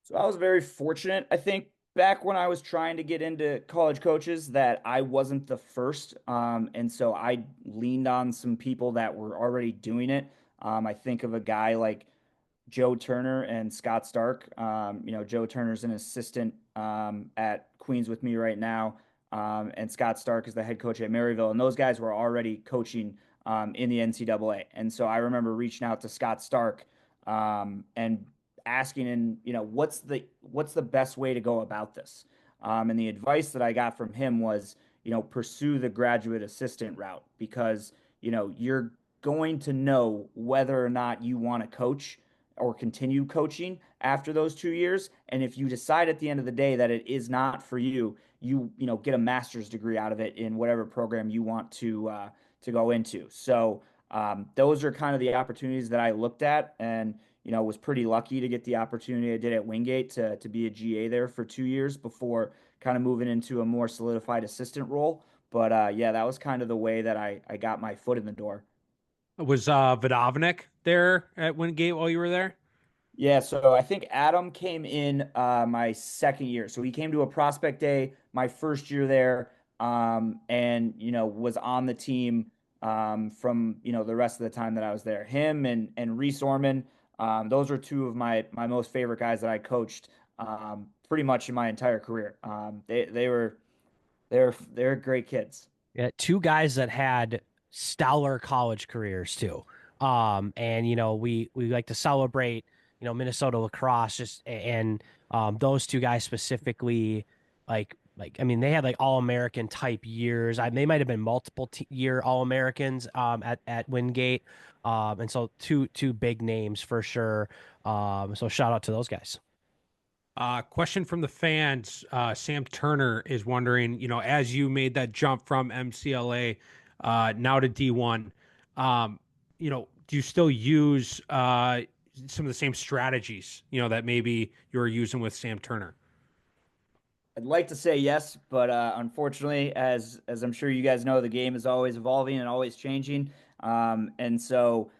So I was very fortunate, I think, back when I was trying to get into college coaches that I wasn't the first. And so I leaned on some people that were already doing it. I think of a guy like Joe Turner and Scott Stark. Joe Turner's an assistant at Queens with me right now, and Scott Stark is the head coach at Maryville. And those guys were already coaching in the NCAA. And so I remember reaching out to Scott Stark and asking, and what's the best way to go about this? And the advice that I got from him was, pursue the graduate assistant route because you're going to know whether or not you want to coach or continue coaching after those 2 years. And if you decide at the end of the day that it is not for you, get a master's degree out of it in whatever program you want to go into. So those are kind of the opportunities that I looked at, and was pretty lucky to get the opportunity I did at Wingate to be a GA there for 2 years before kind of moving into a more solidified assistant role. But yeah, that was kind of the way that I got my foot in the door. Was Vadovnik there at Wingate while you were there? Yeah, so I think Adam came in my second year. So he came to a prospect day my first year there, and was on the team from the rest of the time that I was there. Him and Reese Orman, those are two of my most favorite guys that I coached pretty much in my entire career. They're great kids. Yeah, two guys that had stellar college careers too. And we like to celebrate, Minnesota lacrosse just and those two guys specifically, like I mean they had like all-American type years. They might have been multiple year all-Americans at Wingate. And so two big names for sure. So shout out to those guys. Question from the fans. Sam Turner is wondering, as you made that jump from MCLA now to D1, do you still use some of the same strategies, that maybe you were using with Sam Turner? I'd like to say yes, but unfortunately, as I'm sure you guys know, the game is always evolving and always changing. And so,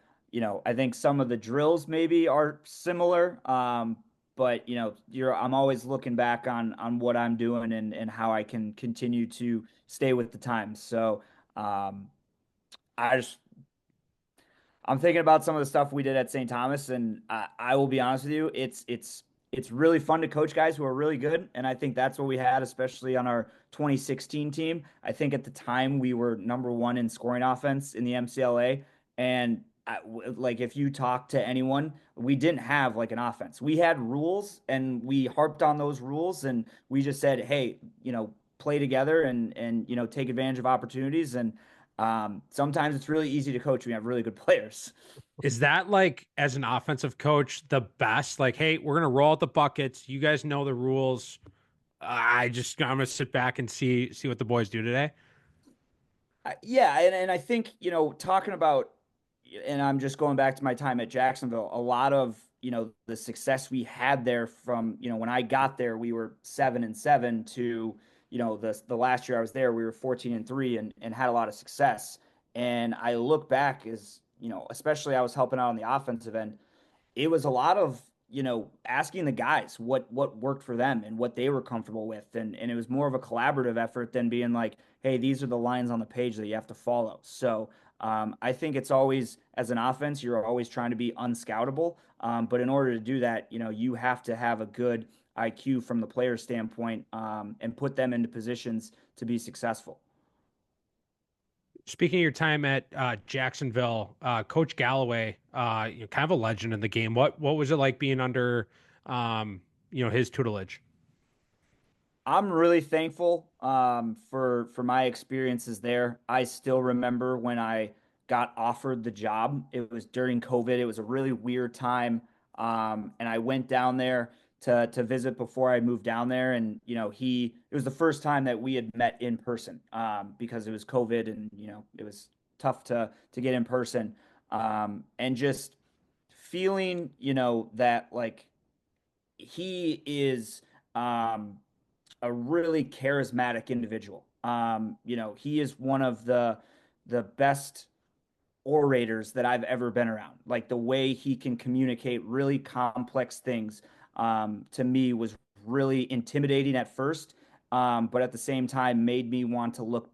I think some of the drills maybe are similar, but I'm always looking back on what I'm doing and how I can continue to stay with the times. So, I just I'm thinking about some of the stuff we did at St. Thomas, and I will be honest with you, it's really fun to coach guys who are really good, and I think that's what we had, especially on our 2016 team. I think at the time we were number one in scoring offense in the MCLA, and like if you talk to anyone, we didn't have like an offense. We had rules, and we harped on those rules, and we just said, hey, play together and take advantage of opportunities and. Sometimes it's really easy to coach when you have really good players. Is that like, as an offensive coach, the best? Like, hey, we're gonna roll out the buckets. You guys know the rules. I'm gonna sit back and see what the boys do today. Yeah, and I think, talking about, and I'm just going back to my time at Jacksonville, a lot of, the success we had there from, when I got there, we were 7-7 to, the last year I was there, we were 14-3 and had a lot of success. And I look back as, especially I was helping out on the offensive end, it was a lot of asking the guys what worked for them and what they were comfortable with, and it was more of a collaborative effort than being like, hey, these are the lines on the page that you have to follow. So I think it's always, as an offense, you're always trying to be unscoutable, but in order to do that, you have to have a good IQ from the player standpoint, and put them into positions to be successful. Speaking of your time at Jacksonville, Coach Galloway, kind of a legend in the game. What was it like being under, his tutelage? I'm really thankful for my experiences there. I still remember when I got offered the job. It was during COVID. It was a really weird time, and I went down there to visit before I moved down there. And it was the first time that we had met in person, because it was COVID, and it was tough to get in person, and just feeling that like he is. A really charismatic individual. He is one of the best orators that I've ever been around. Like the way he can communicate really complex things, to me was really intimidating at first, but at the same time made me want to look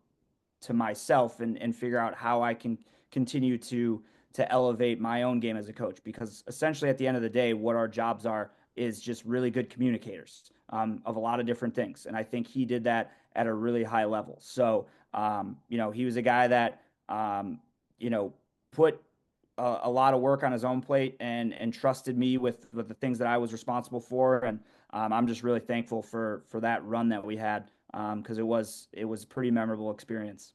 to myself and figure out how I can continue to elevate my own game as a coach. Because essentially, at the end of the day, what our jobs are is just really good communicators, of a lot of different things. And I think he did that at a really high level. So, he was a guy that, you know, put a lot of work on his own plate and trusted me with the things that I was responsible for. And I'm just really thankful for that run that we had, because it was a pretty memorable experience.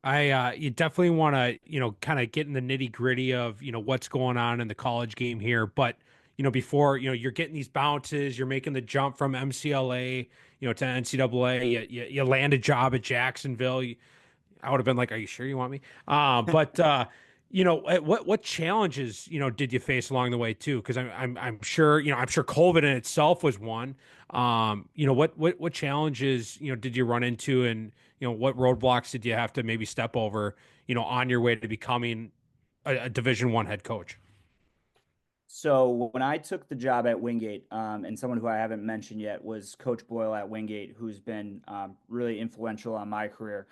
You definitely want to, kind of get in the nitty gritty of, what's going on in the college game here. But, before, you're getting these bounces, you're making the jump from MCLA, to NCAA, you land a job at Jacksonville. I would have been like, "Are you sure you want me?" But what challenges did you face along the way too? Because I'm sure I'm sure COVID in itself was one. What challenges did you run into, and what roadblocks did you have to maybe step over on your way to becoming a Division I head coach? So when I took the job at Wingate, and someone who I haven't mentioned yet was Coach Boyle at Wingate, who's been, really influential on my career.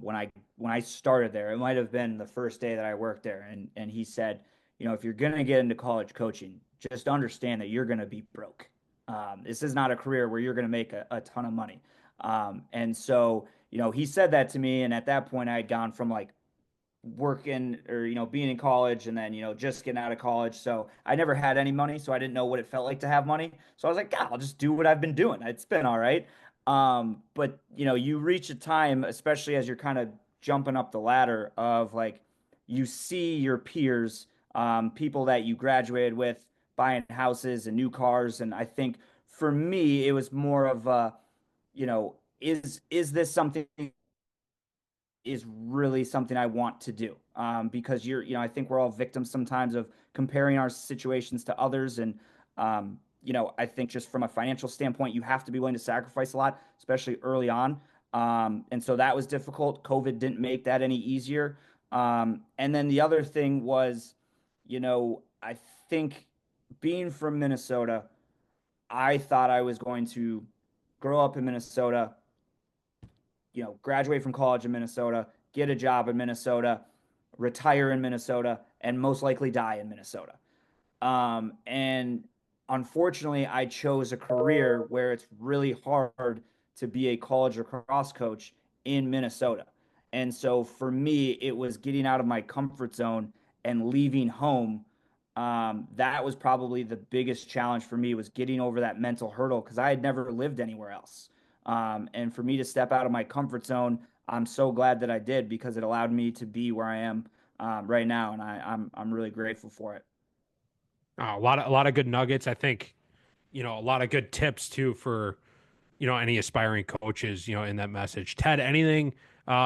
When I started there, it might have been the first day that I worked there, and he said, if you're gonna get into college coaching, just understand that you're gonna be broke. This is not a career where you're gonna make a ton of money. And so, he said that to me, and at that point, I had gone from like working or being in college and then just getting out of college, so I never had any money, so I didn't know what it felt like to have money. So I was like, God, I'll just do what I've been doing. It's been all right. But you reach a time, especially as you're kind of jumping up the ladder, of like you see your peers, people that you graduated with, buying houses and new cars. And I think for me it was more of is this something is really something I want to do. Because I think we're all victims sometimes of comparing our situations to others. And, I think just from a financial standpoint, you have to be willing to sacrifice a lot, especially early on. And so that was difficult. COVID didn't make that any easier. And then the other thing was, I think being from Minnesota, I thought I was going to grow up in Minnesota, graduate from college in Minnesota, get a job in Minnesota, retire in Minnesota, and most likely die in Minnesota. And unfortunately, I chose a career where it's really hard to be a college lacrosse coach in Minnesota. And so for me, it was getting out of my comfort zone and leaving home. That was probably the biggest challenge for me, was getting over that mental hurdle, because I had never lived anywhere else. And for me to step out of my comfort zone, I'm so glad that I did, because it allowed me to be where I am, right now, and I'm really grateful for it. A lot of good nuggets. I think a lot of good tips too for any aspiring coaches in that message. Ted, anything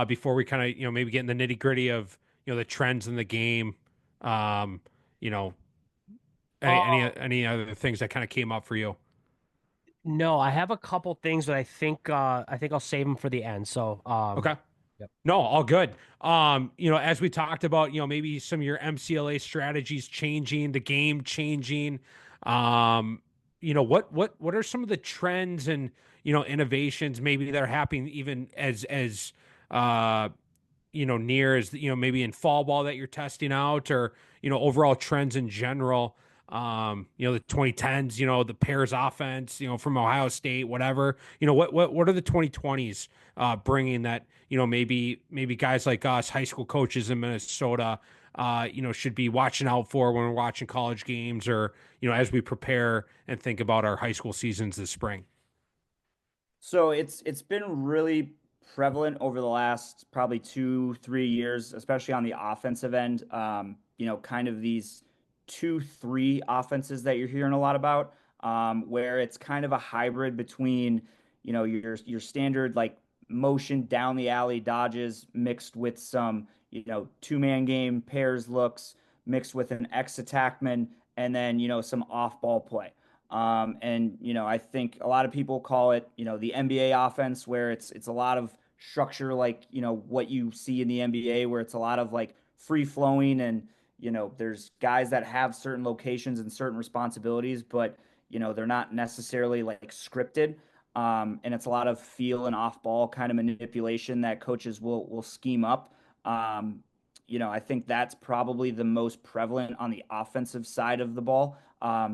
before we kind of maybe get in the nitty gritty of the trends in the game? Um, you know any other things that kind of came up for you? No, I have a couple things, but I think I'll save them for the end. So, Okay. yep. No, all good. As we talked about, maybe some of your MCLA strategies changing, the game changing. What are some of the trends and innovations maybe that are happening even as uh near as maybe in fall ball that you're testing out, or overall trends in general. The 2010s, the pairs offense, from Ohio State, whatever. What are the 2020s bringing that maybe guys like us, high school coaches in Minnesota, should be watching out for when we're watching college games, or as we prepare and think about our high school seasons this spring. So it's been really prevalent over the last probably 2, 3 years, especially on the offensive end. Kind of these 2, 3 offenses that you're hearing a lot about, where it's kind of a hybrid between, your standard like motion down the alley dodges mixed with some, two-man game pairs looks mixed with an X attackman, and then, some off-ball play. And I think a lot of people call it, the NBA offense, where it's a lot of structure like, what you see in the NBA where it's a lot of like free flowing and, there's guys that have certain locations and certain responsibilities, but, they're not necessarily like scripted. And it's a lot of feel and off ball kind of manipulation that coaches will scheme up. Um, I think that's probably the most prevalent on the offensive side of the ball.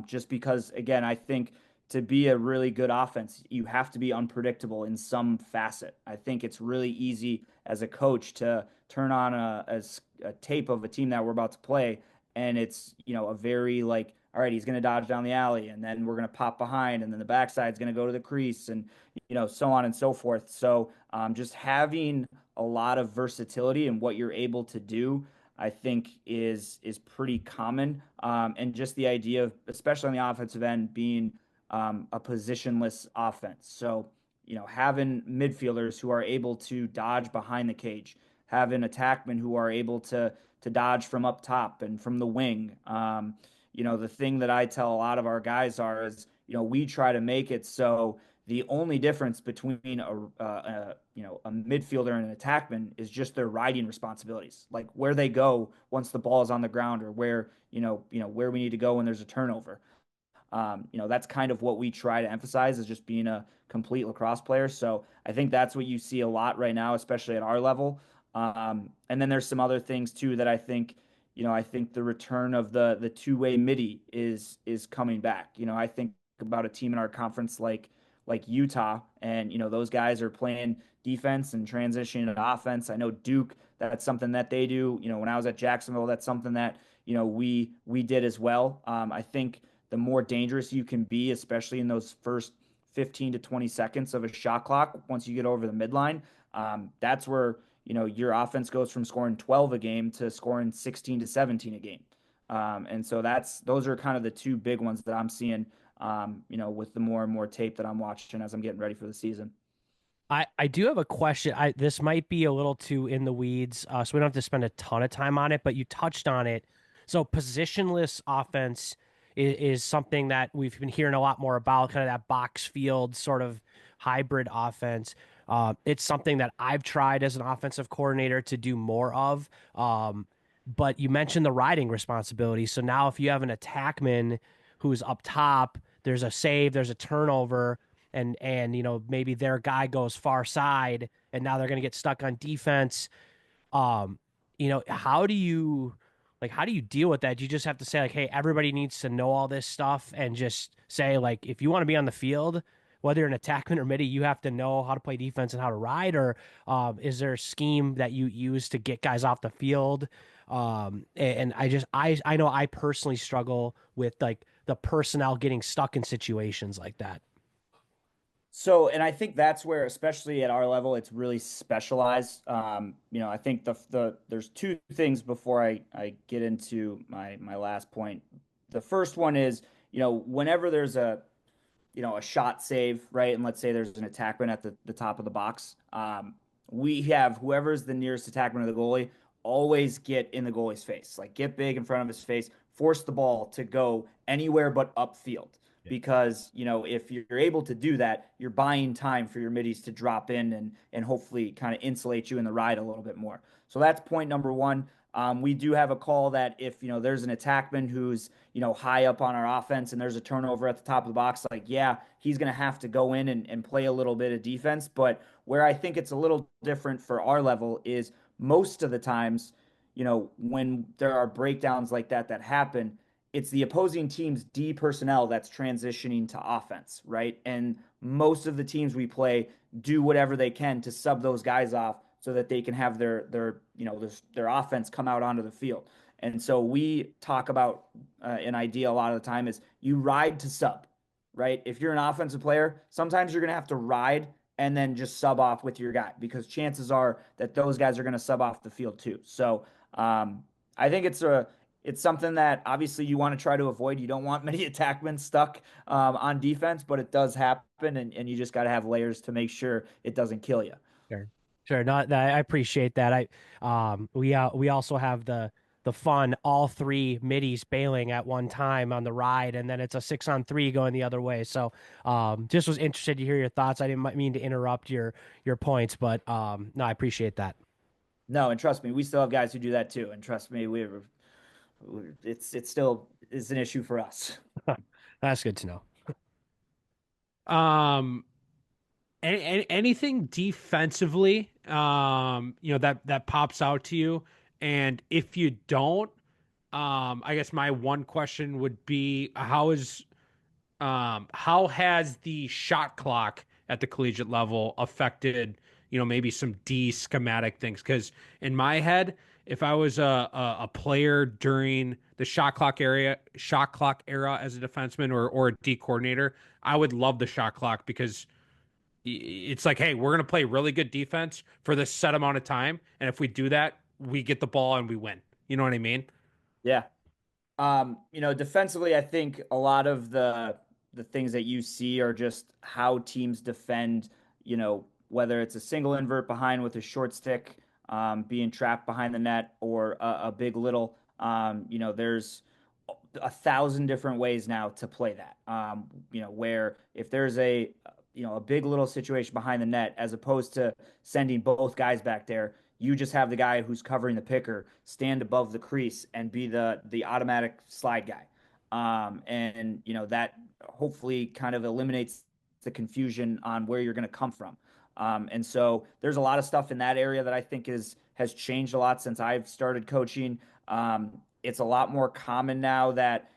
Just because, again, I think to be a really good offense, you have to be unpredictable in some facet. I think it's really easy as a coach to turn on a tape of a team that we're about to play, and it's, a very like, all right, he's going to dodge down the alley, and then we're going to pop behind, and then the backside's going to go to the crease, and, so on and so forth. So just having a lot of versatility in what you're able to do, I think is pretty common. And just the idea of, especially on the offensive end, being a positionless offense. So, having midfielders who are able to dodge behind the cage, having attackmen who are able to dodge from up top and from the wing. The thing that I tell a lot of our guys is, we try to make it so the only difference between a midfielder and an attackman is just their riding responsibilities, like where they go once the ball is on the ground, or where where we need to go when there's a turnover. That's kind of what we try to emphasize, is just being a complete lacrosse player. So I think that's what you see a lot right now, especially at our level. And then there's some other things too that I think the return of the two-way midi is coming back. I think about a team in our conference like Utah, and those guys are playing defense and transitioning to offense. I know Duke, that's something that they do. When I was at Jacksonville, that's something that we did as well. I think the more dangerous you can be, especially in those first 15 to 20 seconds of a shot clock, once you get over the midline, that's where your offense goes from scoring 12 a game to scoring 16 to 17 a game. And so those are kind of the two big ones that I'm seeing, with the more and more tape that I'm watching as I'm getting ready for the season. I do have a question. This might be a little too in the weeds, so we don't have to spend a ton of time on it, but you touched on it. So positionless offense is something that we've been hearing a lot more about, kind of that box field sort of hybrid offense. It's something that I've tried as an offensive coordinator to do more of. But you mentioned the riding responsibility. So now if you have an attackman who's up top, there's a save, there's a turnover, and maybe their guy goes far side, and now they're going to get stuck on defense. um how do you deal with that? Do you just have to say like, hey, everybody needs to know all this stuff, and just say like, if you want to be on the field, whether you're an attackman or midi, you have to know how to play defense and how to ride? Or is there a scheme that you use to get guys off the field? And I know I personally struggle with like the personnel getting stuck in situations like that. So, and I think that's where, especially at our level, it's really specialized. I think there's two things before I get into my last point. The first one is, whenever there's a shot save, right? And let's say there's an attackman at the top of the box. We have whoever's the nearest attackman to the goalie always get in the goalie's face, like get big in front of his face, force the ball to go anywhere but upfield. Because, if you're able to do that, you're buying time for your middies to drop in and hopefully kind of insulate you in the ride a little bit more. So that's point number one. We do have a call that if, there's an attackman who's, high up on our offense and there's a turnover at the top of the box, like, yeah, he's going to have to go in and play a little bit of defense. But where I think it's a little different for our level is most of the times, when there are breakdowns like that happen, it's the opposing team's D personnel that's transitioning to offense, right? And most of the teams we play do whatever they can to sub those guys off so that they can have their offense come out onto the field. And so we talk about an idea a lot of the time is you ride to sub, right? If you're an offensive player, sometimes you're going to have to ride and then just sub off with your guy, because chances are that those guys are going to sub off the field too. So I think it's something that obviously you want to try to avoid. You don't want many attackmen stuck on defense, but it does happen, and you just got to have layers to make sure it doesn't kill you. Sure. Sure. No, I appreciate that. We also have the the fun all three middies bailing at one time on the ride, and then it's a 6-on-3 going the other way. So just was interested to hear your thoughts. I didn't mean to interrupt your points, but no, I appreciate that. No, and trust me, we still have guys who do that too. And trust me, it's still is an issue for us. That's good to know. Um, anything defensively, that pops out to you, and if you don't, I guess my one question would be, how has the shot clock at the collegiate level affected, maybe some D schematic things? Because in my head, if I was a player during the shot clock era as a defenseman or a D coordinator, I would love the shot clock because it's like, hey, we're gonna play really good defense for this set amount of time, and if we do that, we get the ball and we win. You know what I mean? Yeah. Defensively, I think a lot of the things that you see are just how teams defend, whether it's a single invert behind with a short stick, being trapped behind the net, or a big little. There's 1,000 different ways now to play that. Where if there's a big little situation behind the net, as opposed to sending both guys back there, you just have the guy who's covering the picker stand above the crease and be the automatic slide guy. And that hopefully kind of eliminates the confusion on where you're going to come from. And so there's a lot of stuff in that area that I think has changed a lot since I've started coaching. It's a lot more common now that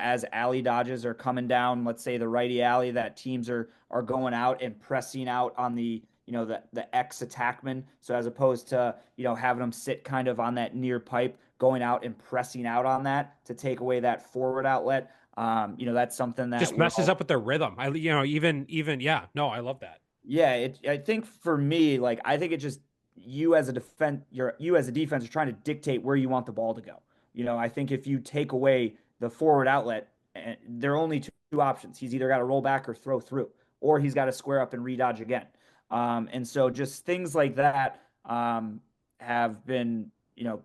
as alley dodges are coming down, let's say the righty alley, that teams are going out and pressing out on the X attackman. So as opposed to having them sit kind of on that near pipe, going out and pressing out on that to take away that forward outlet. That's something that Just messes up with their rhythm. Even yeah, no, I love that. Yeah, I think for me, like I think it just you as a defense are trying to dictate where you want the ball to go. I think if you take away the forward outlet, there are only two options. He's either got to roll back or throw through, or he's got to square up and redodge again. And so just things like that have been,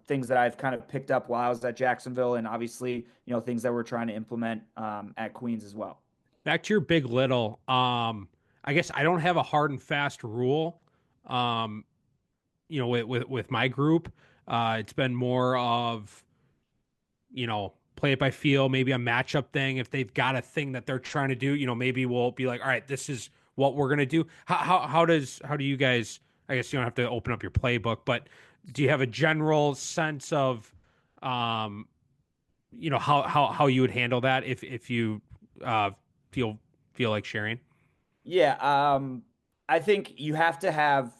things that I've kind of picked up while I was at Jacksonville, and obviously, things that we're trying to implement at Queens as well. Back to your big little. I guess I don't have a hard and fast rule. With my group, it's been more of, play it by feel, maybe a matchup thing. If they've got a thing that they're trying to do, maybe we'll be like, all right, this is what we're gonna do. How do you guys? I guess you don't have to open up your playbook, but do you have a general sense of, how you would handle that if you uh, feel like sharing? Yeah, I think you have to have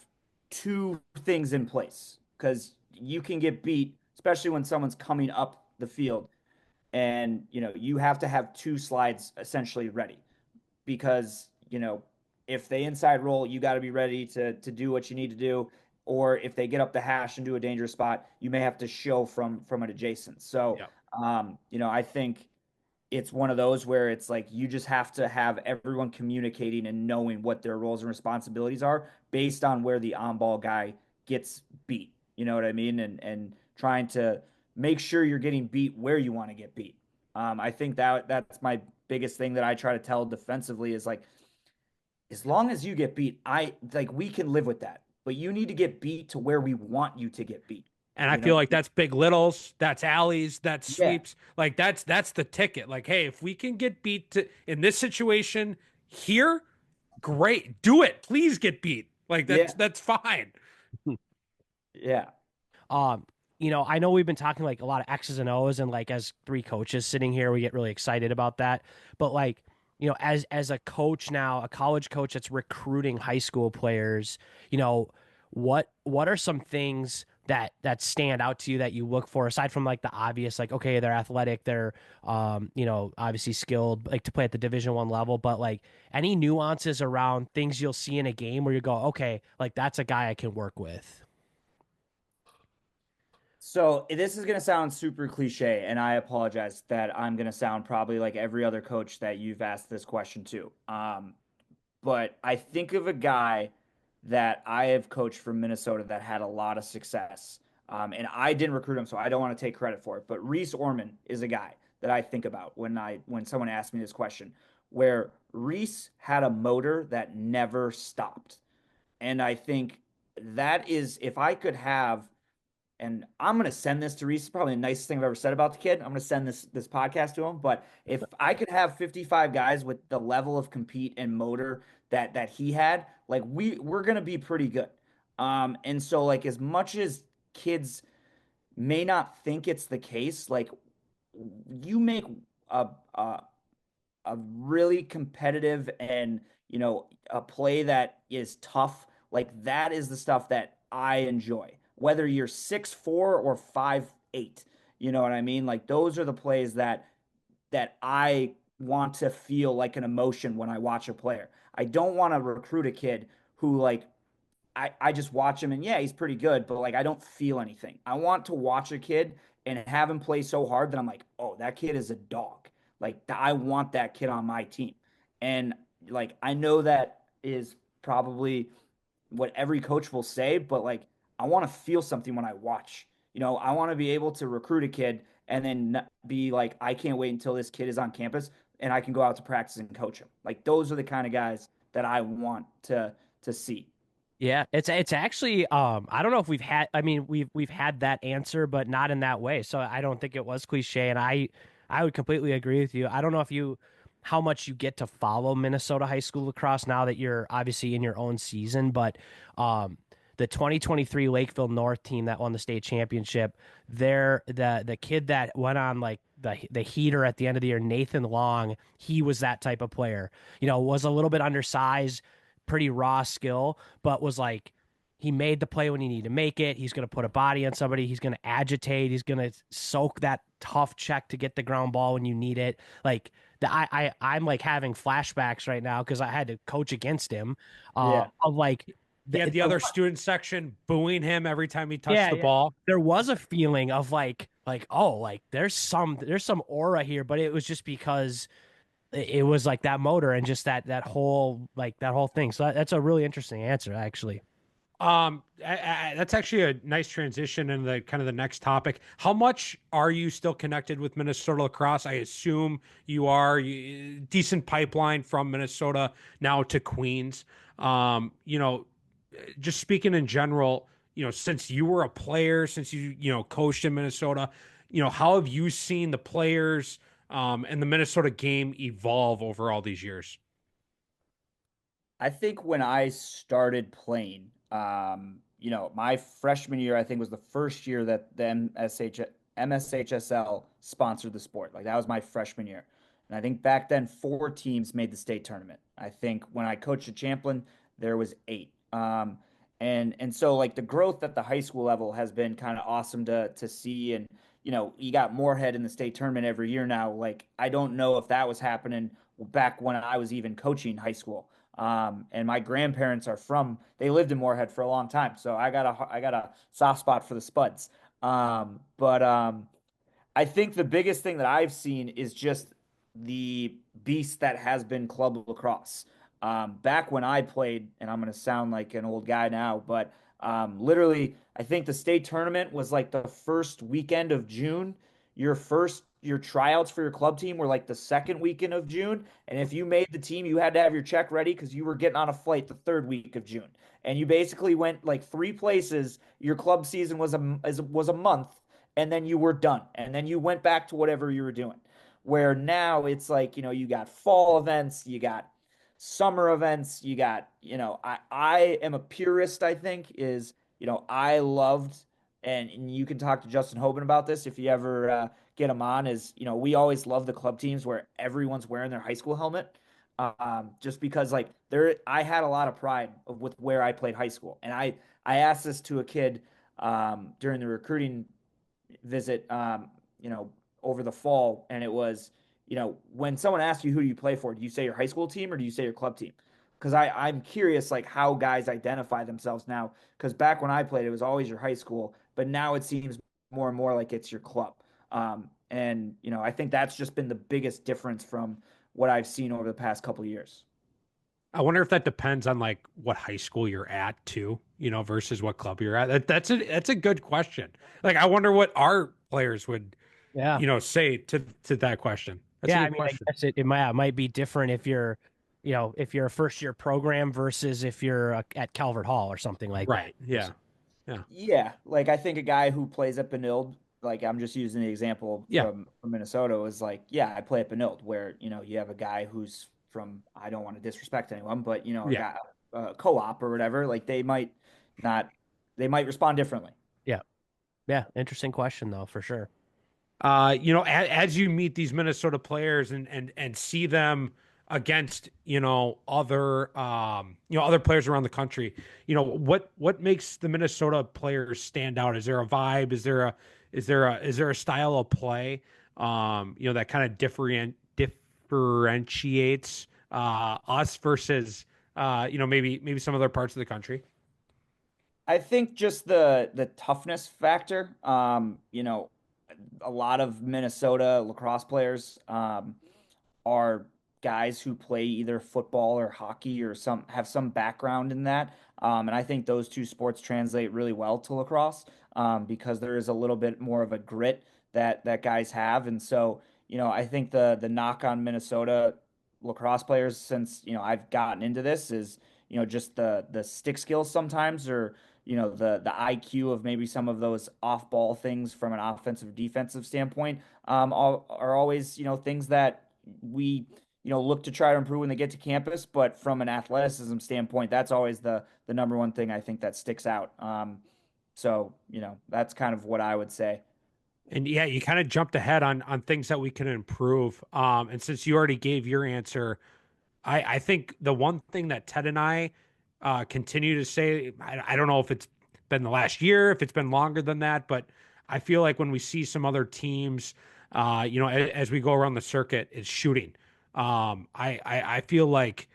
two things in place because you can get beat, especially when someone's coming up the field, and you have to have two slides essentially ready because if they inside roll, you got to be ready to do what you need to do, or if they get up the hash and do a dangerous spot, you may have to show from an adjacent. So, Yeah. I think it's one of those where it's like you just have to have everyone communicating and knowing what their roles and responsibilities are based on where the on-ball guy gets beat. You know what I mean? And trying to make sure you're getting beat where you want to get beat. I think that's my biggest thing that I try to tell defensively is like, as long as you get beat, we can live with that. But you need to get beat to where we want you to get beat. And I You know? feel like that's big littles, that's alleys, that's Yeah. sweeps. Like that's the ticket. Like, hey, if we can get in this situation here, great. Do it. Please get beat. Like Yeah. that's fine. Yeah. Um, I know we've been talking like a lot of X's and O's, and like as three coaches sitting here, we get really excited about that. But like, as a coach now, a college coach that's recruiting high school players, what are some things that stand out to you that you look for aside from like the obvious, like, okay, they're athletic, they're obviously skilled, like to play at the Division 1 level, but like any nuances around things you'll see in a game where you go, okay, like that's a guy I can work with. So this is going to sound super cliche, and I apologize that I'm going to sound probably like every other coach that you've asked this question to. But I think of a guy that I have coached from Minnesota that had a lot of success. And I didn't recruit him, so I don't want to take credit for it. But Reese Orman is a guy that I think about when someone asks me this question, where Reese had a motor that never stopped. And I think that is, if I could have, and I'm gonna send this to Reese. It's probably the nicest thing I've ever said about the kid. I'm gonna send this podcast to him. But if I could have 55 guys with the level of compete and motor that he had, like we're gonna be pretty good. And so like as much as kids may not think it's the case, like you make a a, a really competitive and a play that is tough, like that is the stuff that I enjoy. Whether you're 6'4" or 5'8", you know what I mean? Like those are the plays that I want to feel like an emotion when I watch a player. I don't want to recruit a kid who like I just watch him and yeah, he's pretty good, but like I don't feel anything. I want to watch a kid and have him play so hard that I'm like, oh, that kid is a dog. Like I want that kid on my team. And like I know that is probably what every coach will say, but like I want to feel something when I watch. I want to be able to recruit a kid and then be like, I can't wait until this kid is on campus and I can go out to practice and coach him. Like those are the kind of guys that I want to see. Yeah, it's actually I don't know if we've had I mean we've had that answer but not in that way. So I don't think it was cliche and I would completely agree with you. I don't know if you how much you get to follow Minnesota high school lacrosse now that you're obviously in your own season, but the 2023 Lakeville North team that won the state championship, the kid that went on like the heater at the end of the year, Nathan Long, he was that type of player. Was a little bit undersized, pretty raw skill, but was like he made the play when he needed to make it. He's going to put a body on somebody. He's going to agitate. He's going to soak that tough check to get the ground ball when you need it. Like I'm like having flashbacks right now because I had to coach against him. Yeah. Of like, He had the other student section booing him every time he touched yeah, the yeah. ball. There was a feeling of like oh, like there's some aura here, but it was just because it was like that motor and just that whole thing. So that's a really interesting answer, actually. That's actually a nice transition into the kind of the next topic. How much are you still connected with Minnesota lacrosse? I assume you are. Decent pipeline from Minnesota now to Queens. Just speaking in general, since you were a player, since you coached in Minnesota, how have you seen the players and the Minnesota game evolve over all these years? I think when I started playing, my freshman year, I think was the first year that the MSHSL sponsored the sport. Like that was my freshman year. And I think back then 4 teams made the state tournament. I think when I coached at Champlin, there was 8. And so like the growth at the high school level has been kind of awesome to see. And you got Moorhead in the state tournament every year now. Like I don't know if that was happening back when I was even coaching high school. And my grandparents they lived in Moorhead for a long time. So I got a soft spot for the Spuds. But I think the biggest thing that I've seen is just the beast that has been club lacrosse. Back when I played, and I'm going to sound like an old guy now, but literally, I think the state tournament was like the first weekend of June. Your tryouts for your club team were like the second weekend of June, and if you made the team, you had to have your check ready because you were getting on a flight the third week of June. And you basically went like 3 places. Your club season was a month, and then you were done. And then you went back to whatever you were doing. Where now it's like, you got fall events, you got summer events, you got, I am a purist, I think, I loved, and you can talk to Justin Hoban about this if you ever get him on, we always love the club teams where everyone's wearing their high school helmet. Just because like I had a lot of pride with where I played high school. And I asked this to a kid during the recruiting visit, over the fall, and it was, when someone asks you who do you play for, do you say your high school team or do you say your club team? Because I'm curious, like how guys identify themselves now. Because back when I played, it was always your high school, but now it seems more and more like it's your club. And I think that's just been the biggest difference from what I've seen over the past couple of years. I wonder if that depends on like what high school you're at too, versus what club you're at. That's a good question. Like I wonder what our players would, Yeah. say to that question. That's a Yeah, I good mean, I question. guess it might be different if you're, if you're a first year program versus if you're at Calvert Hall or something like that. Right. Yeah. Yeah. Yeah, like I think a guy who plays at Benilde, like I'm just using the example Yeah. from Minnesota, was like, yeah, I play at Benilde, where you have a guy who's from, I don't want to disrespect anyone, but a Yeah. guy co-op or whatever, like not they might respond differently. Yeah. Yeah. Interesting question though, for sure. As you meet these Minnesota players and see them against, other players around the country, what makes the Minnesota players stand out? Is there a vibe? Is there a style of play, that kind of differentiates us versus, maybe some other parts of the country? I think just the toughness factor. A lot of Minnesota lacrosse players are guys who play either football or hockey or have some background in that. And I think those two sports translate really well to lacrosse because there is a little bit more of a grit that guys have. And so, I think the knock on Minnesota lacrosse players since, I've gotten into this is, just the stick skills sometimes or the IQ of maybe some of those off ball things from an offensive defensive standpoint are always things that we look to try to improve when they get to campus. But from an athleticism standpoint, that's always the number one thing I think that sticks out. So that's kind of what I would say. And yeah, you kind of jumped ahead on things that we can improve. And since you already gave your answer, I think the one thing that Ted and I continue to say, I don't know if it's been the last year, if it's been longer than that, but I feel like when we see some other teams, as we go around the circuit, it's shooting. I feel like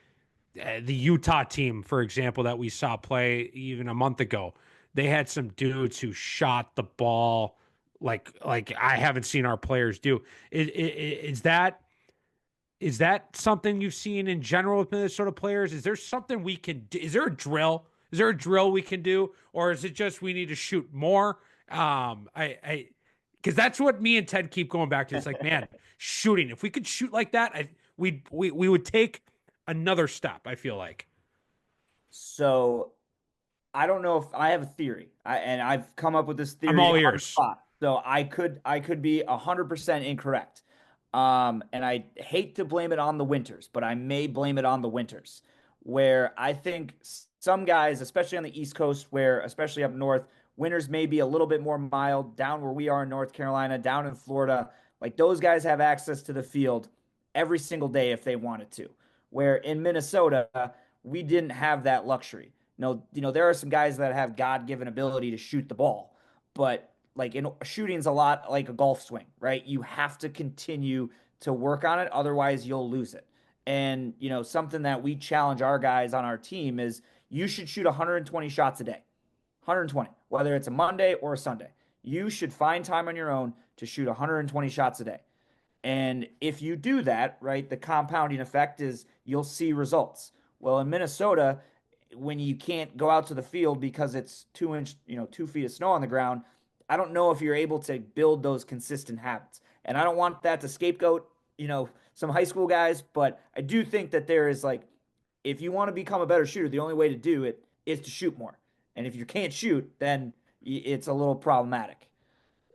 the Utah team, for example, that we saw play even a month ago, they had some dudes who shot the ball like I haven't seen our players do. Is that something you've seen in general with Minnesota players? Is there something we can do? Is there a drill? Is there a drill we can do, or is it just we need to shoot more? Because that's what me and Ted keep going back to. It's like, man, shooting. If we could shoot like that, we would take another step. I feel like. So I don't know if I have a theory, and I've come up with this I'm theory all on the ears. spot. So I could be 100% incorrect. And I hate to blame it on the winters, but I may blame it on the winters, where I think some guys, especially on the East Coast, where especially up north, winters may be a little bit more mild. Down where we are in North Carolina, down in Florida, like those guys have access to the field every single day if they wanted to. Where in Minnesota, we didn't have that luxury. There are some guys that have God-given ability to shoot the ball, but like shooting's a lot like a golf swing, right? You have to continue to work on it, otherwise you'll lose it. And something that we challenge our guys on our team is you should shoot 120 shots a day. 120, whether it's a Monday or a Sunday. You should find time on your own to shoot 120 shots a day. And if you do that, right, the compounding effect is you'll see results. Well, in Minnesota, when you can't go out to the field because it's 2 inch, 2 feet of snow on the ground, I don't know if you're able to build those consistent habits. And I don't want that to scapegoat, some high school guys, but I do think that there is like, if you want to become a better shooter, the only way to do it is to shoot more. And if you can't shoot, then it's a little problematic.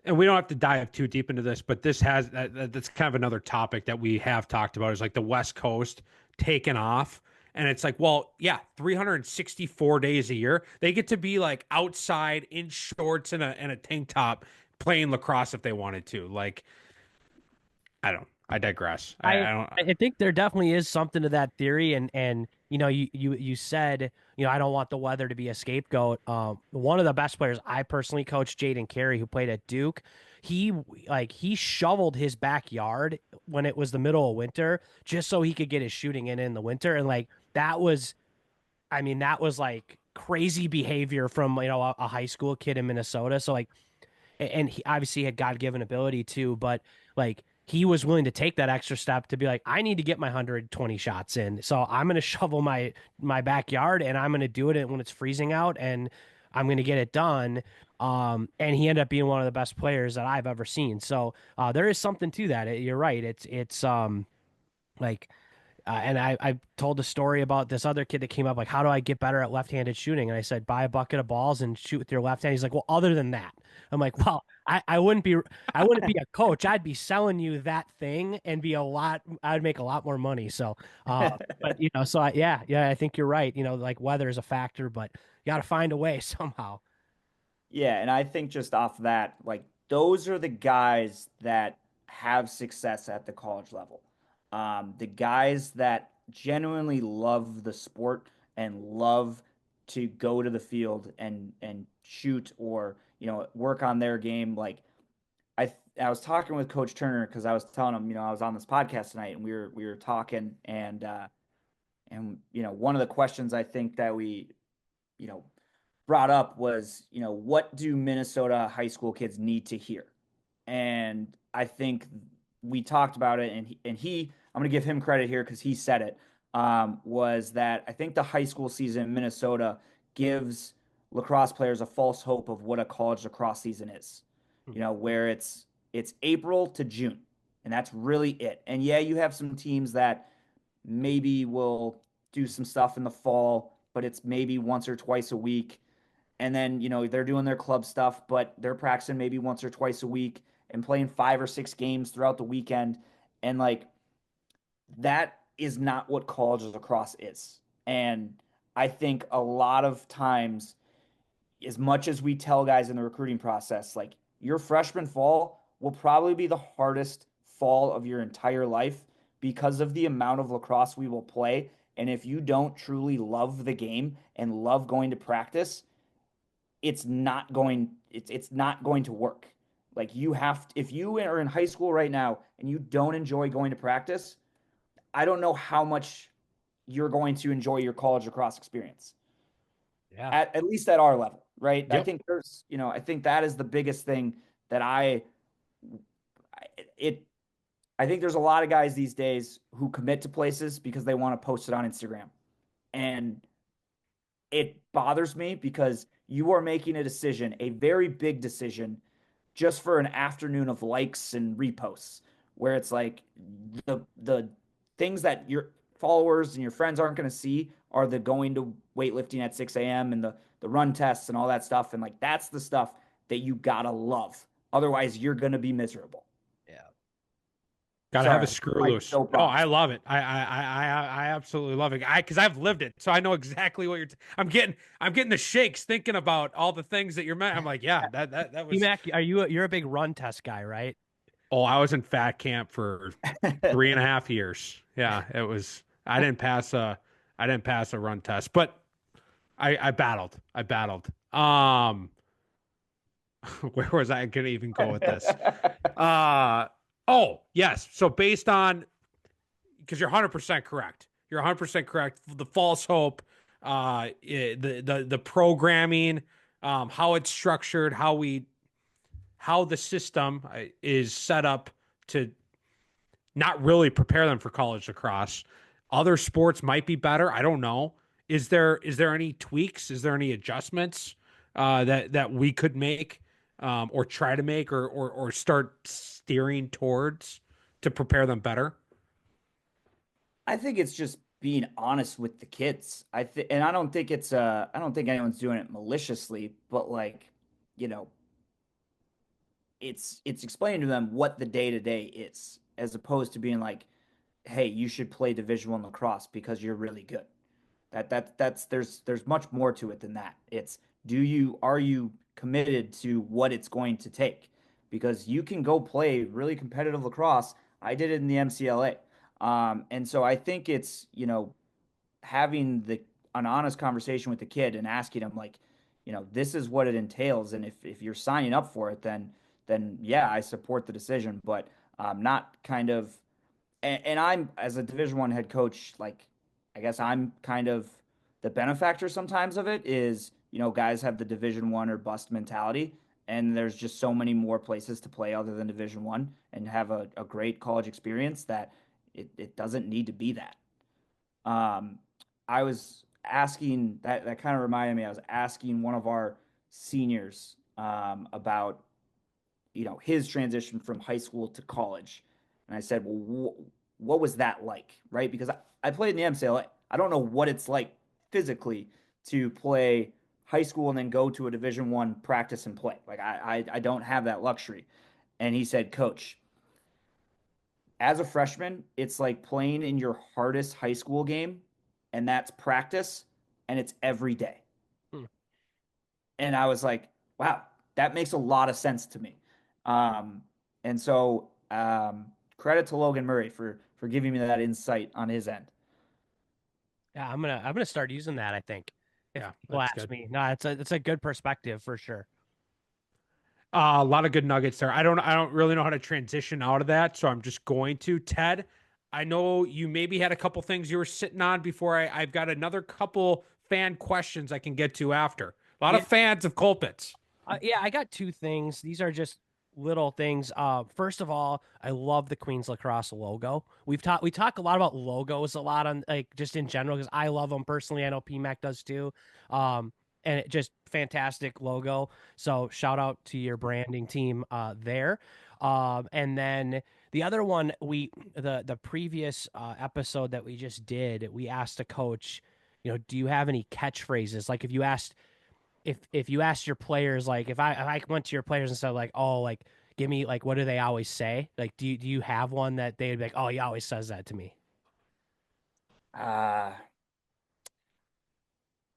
And we don't have to dive too deep into this, but that's kind of another topic that we have talked about is like the West Coast taking off. And it's like, well, yeah, 364 days a year. They get to be like outside in shorts and a tank top playing lacrosse if they wanted to. Like, I digress. I I don't. I think there definitely is something to that theory, and you said I don't want the weather to be a scapegoat. One of the best players I personally coached, Jaden Carey, who played at Duke, he shoveled his backyard when it was the middle of winter just so he could get his shooting in the winter, and like that was, I mean, that was like crazy behavior from a high school kid in Minnesota. So like, and he obviously had God given ability too, but like he was willing to take that extra step to be like, I need to get my 120 shots in. So I'm going to shovel my backyard and I'm going to do it when it's freezing out and I'm going to get it done. And he ended up being one of the best players that I've ever seen. So there is something to that. You're right. It's like and I told a story about this other kid that came up, like, how do I get better at left-handed shooting? And I said, buy a bucket of balls and shoot with your left hand. He's like, well, other than that, I'm like, well, I wouldn't be a coach. I'd be selling you that thing and I'd make a lot more money. So, but so yeah, I think you're right. Like weather is a factor, but you got to find a way somehow. Yeah, and I think just off that, like those are the guys that have success at the college level. The guys that genuinely love the sport and love to go to the field and shoot or work on their game. Like I was talking with Coach Turner because I was telling him I was on this podcast tonight and we were talking and one of the questions I think that we you know brought up was, what do Minnesota high school kids need to hear? And I think we talked about it, and I'm going to give him credit here because he said it, was that I think the high school season in Minnesota gives lacrosse players a false hope of what a college lacrosse season is, where it's April to June, and that's really it. And yeah, you have some teams that maybe will do some stuff in the fall, but it's maybe once or twice a week. And then, they're doing their club stuff, but they're practicing maybe once or twice a week and playing 5 or 6 games throughout the weekend. And like that is not what college lacrosse is. And I think a lot of times, as much as we tell guys in the recruiting process, like your freshman fall will probably be the hardest fall of your entire life because of the amount of lacrosse we will play. And if you don't truly love the game and love going to practice, it's not going to work. Like if you are in high school right now and you don't enjoy going to practice, I don't know how much you're going to enjoy your college lacrosse experience. Yeah. At least at our level, right? I Yep. think I think that is the biggest thing that it I think there's a lot of guys these days who commit to places because they want to post it on Instagram. And it bothers me because you are making a decision, a very big decision, just for an afternoon of likes and reposts, where it's like the things that your followers and your friends aren't going to see are the going to weightlifting at 6 a.m. and the run tests and all that stuff. And like that's the stuff that you gotta love. Otherwise, you're gonna be miserable. Yeah. Gotta have a Sorry, screw my loose. Oh, soapbox. I love it. I absolutely love it. Because I've lived it, so I know exactly what I'm getting the shakes thinking about all the things that you're meant. I'm like, yeah, that was. Mac, you're a big run test guy, right? Oh, I was in fat camp for 3.5 years. Yeah, it was. I didn't pass a run test, but I battled. I battled. Where was I gonna even go with this? Uh oh, yes. So based on because you're 100% correct. You're 100% correct. The false hope, the programming, how it's structured, how the system is set up to not really prepare them for college lacrosse. Other sports might be better. I don't know. Is there any tweaks? Is there any adjustments that we could make or try to make or start steering towards to prepare them better? I think it's just being honest with the kids. And I don't think anyone's doing it maliciously, but like, you know, it's explaining to them what the day to day is, as opposed to being like, hey, you should play Division 1 lacrosse because you're really good. That's there's much more to it than that. It's are you committed to what it's going to take? Because you can go play really competitive lacrosse. I did it in the MCLA. And so I think it's, having an honest conversation with the kid and asking him like, this is what it entails. And if you're signing up for it, then yeah, I support the decision, but not kind of and I'm as a Division 1 head coach, like I guess I'm kind of the benefactor sometimes of it is, guys have the Division 1 or bust mentality. and there's just so many more places to play other than Division 1 and have a great college experience that it doesn't need to be that. Um, I was asking that kind of reminded me. I was asking one of our seniors about his transition from high school to college, and I said, "Well, what was that like?" Right? Because I played in the MCLA. I don't know what it's like physically to play high school and then go to a Division 1 practice and play. Like I don't have that luxury. And he said, "Coach, as a freshman, it's like playing in your hardest high school game, and that's practice, and it's every day." Hmm. And I was like, wow, that makes a lot of sense to me. Um, and so credit to Logan Murray for giving me that insight on his end. Yeah, I'm gonna start using that, I think. If Yeah, people that's ask good. me. No, it's a good perspective for sure. A lot of good nuggets there. I don't really know how to transition out of that, so I'm just going to. Ted, I know you maybe had a couple things you were sitting on before I've got another couple fan questions I can get to after. A lot Yeah, of fans of Colpitts. yeah, I got two things. These are just little things. First of all, I love the Queens Lacrosse logo. We talk a lot about logos a lot on like just in general because I love them personally. I know PMAC does too. Um, and it just fantastic logo. So shout out to your branding team there. And then the other one the previous episode that we just did, we asked a coach, do you have any catchphrases? Like if you asked your players, like if I went to your players and said like, oh, like give me like what do they always say? Like do you have one that they'd be like, oh, he always says that to me? Uh,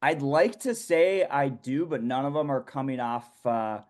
I'd like to say I do, but none of them are coming off the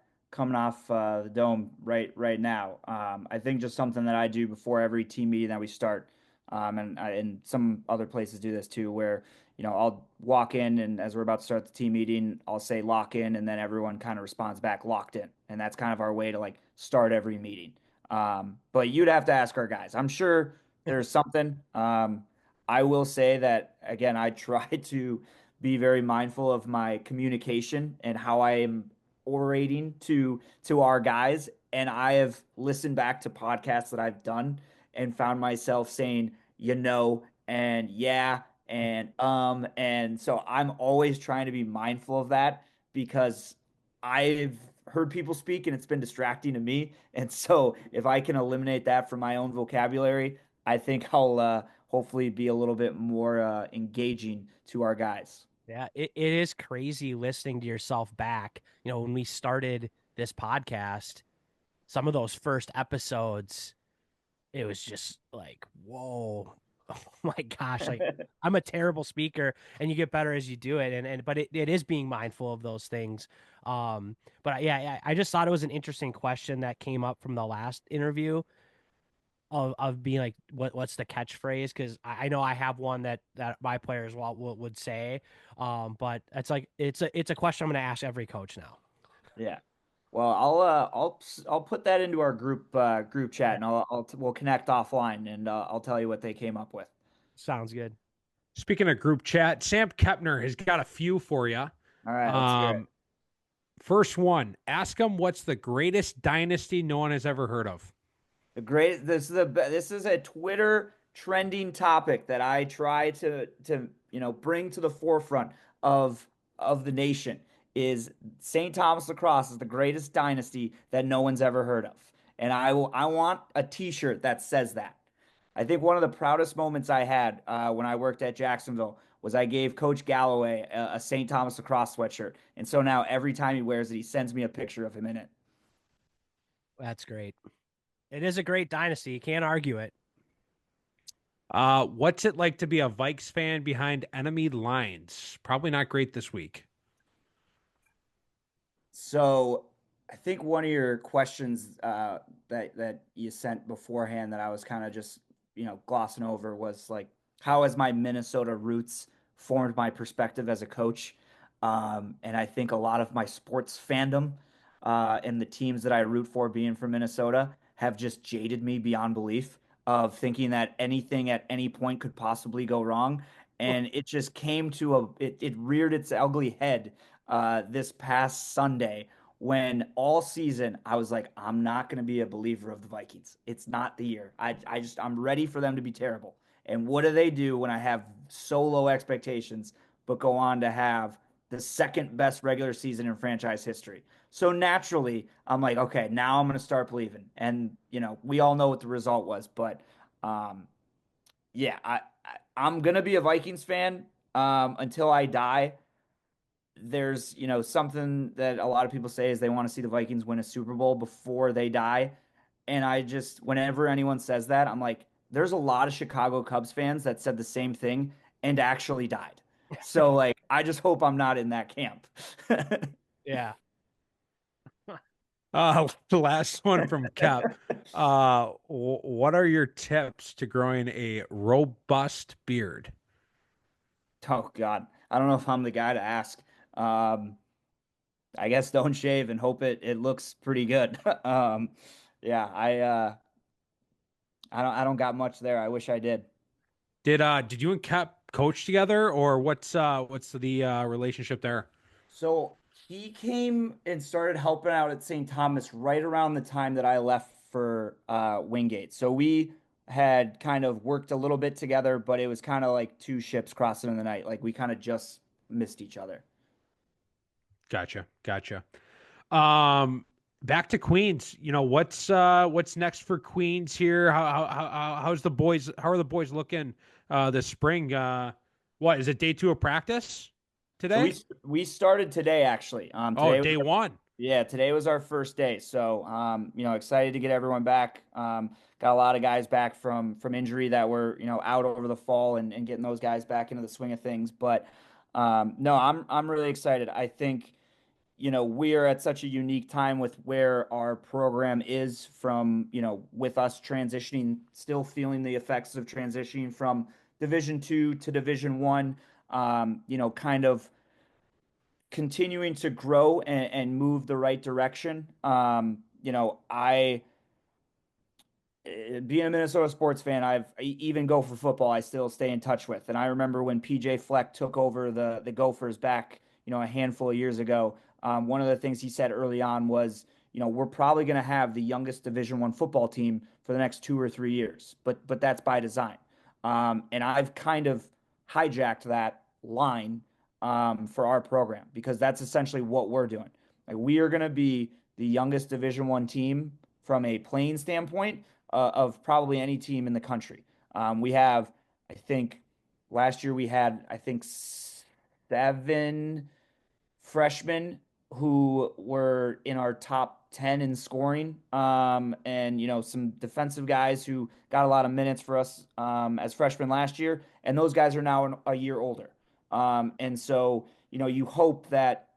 dome right now. I think just something that I do before every team meeting that we start, and some other places do this too, where I'll walk in and as we're about to start the team meeting, I'll say lock in, and then everyone kind of responds back locked in, and that's kind of our way to like start every meeting. But you'd have to ask our guys. I'm sure there's something. I will say that again, I try to be very mindful of my communication and how I am orating to our guys. And I have listened back to podcasts that I've done and found myself saying, and yeah, and so I'm always trying to be mindful of that because I've heard people speak and it's been distracting to me. And so if I can eliminate that from my own vocabulary, I think I'll hopefully be a little bit more engaging to our guys. Yeah, it is crazy listening to yourself back. When we started this podcast, some of those first episodes, it was just like, whoa, oh my gosh, like I'm a terrible speaker and you get better as you do it. But it is being mindful of those things. But yeah, I just thought it was an interesting question that came up from the last interview of being like, what's the catchphrase? Because I know I have one that my players would say. But it's like it's a question I'm going to ask every coach now. Yeah. Well, I'll put that into our group chat, Yeah, and we'll connect offline, and I'll tell you what they came up with. sounds good. Speaking of group chat, Sam Kepner has got a few for you. All right, let's hear it. Um, First one, ask him what's the greatest dynasty no one has ever heard of. This is a Twitter trending topic that I try to bring to the forefront of the nation is St. Thomas Lacrosse is the greatest dynasty that no one's ever heard of. And I want a t-shirt that says that. I think one of the proudest moments I had when I worked at Jacksonville was I gave Coach Galloway a St. Thomas Lacrosse sweatshirt. And so now every time he wears it, he sends me a picture of him in it. That's great. It is a great dynasty. You can't argue it. What's it like to be a Vikes fan behind enemy lines? Probably not great this week. So I think one of your questions that you sent beforehand that I was kind of just glossing over was like, how has my Minnesota roots formed my perspective as a coach? And I think a lot of my sports fandom and the teams that I root for being from Minnesota have just jaded me beyond belief of thinking that anything at any point could possibly go wrong. And it just came to it reared its ugly head this past Sunday when all season I was like, I'm not going to be a believer of the Vikings. It's not the year. I'm ready for them to be terrible. And what do they do when I have so low expectations, but go on to have the second best regular season in franchise history? So naturally, I'm like, okay, now I'm going to start believing. And, we all know what the result was, but um, yeah, I'm going to be a Vikings fan until I die. There's, something that a lot of people say is they want to see the Vikings win a Super Bowl before they die. And whenever anyone says that, I'm like, there's a lot of Chicago Cubs fans that said the same thing and actually died. So, like, I just hope I'm not in that camp. Yeah. The last one from Cap. What are your tips to growing a robust beard? Oh, God. I don't know if I'm the guy to ask. Um, I guess don't shave and hope it looks pretty good. Yeah, I don't got much there. I wish I did. Did you and Cap coach together, or what's the relationship there? So he came and started helping out at St. Thomas right around the time that I left for Wingate. So we had kind of worked a little bit together, but it was kind of like two ships crossing in the night. Like we kind of just missed each other. Gotcha. Um, Back to Queens. What's next for Queens here? How's the boys? How are the boys looking this spring? What is it? Day two of practice So we today? we started today actually. Oh, Today was day one. Yeah, today was our first day. So, excited to get everyone back. Got a lot of guys back from injury that were, out over the fall and getting those guys back into the swing of things. But no, I'm really excited. I think, we are at such a unique time with where our program is from, with us transitioning, still feeling the effects of transitioning from Division 2 to Division 1. Kind of continuing to grow and move the right direction. I being a Minnesota sports fan, even Gopher football, I still stay in touch with. And I remember when PJ Fleck took over the Gophers back, a handful of years ago. One of the things he said early on was, we're probably going to have the youngest Division 1 football team for the next 2 or 3 years, but that's by design. And I've kind of hijacked that line for our program because that's essentially what we're doing. Like we are going to be the youngest Division 1 team from a playing standpoint of probably any team in the country. We have, I think, last year we had, I think, 7 freshmen who were in our top 10 in scoring. And, some defensive guys who got a lot of minutes for us as freshmen last year. And those guys are now a year older. And so, you hope that,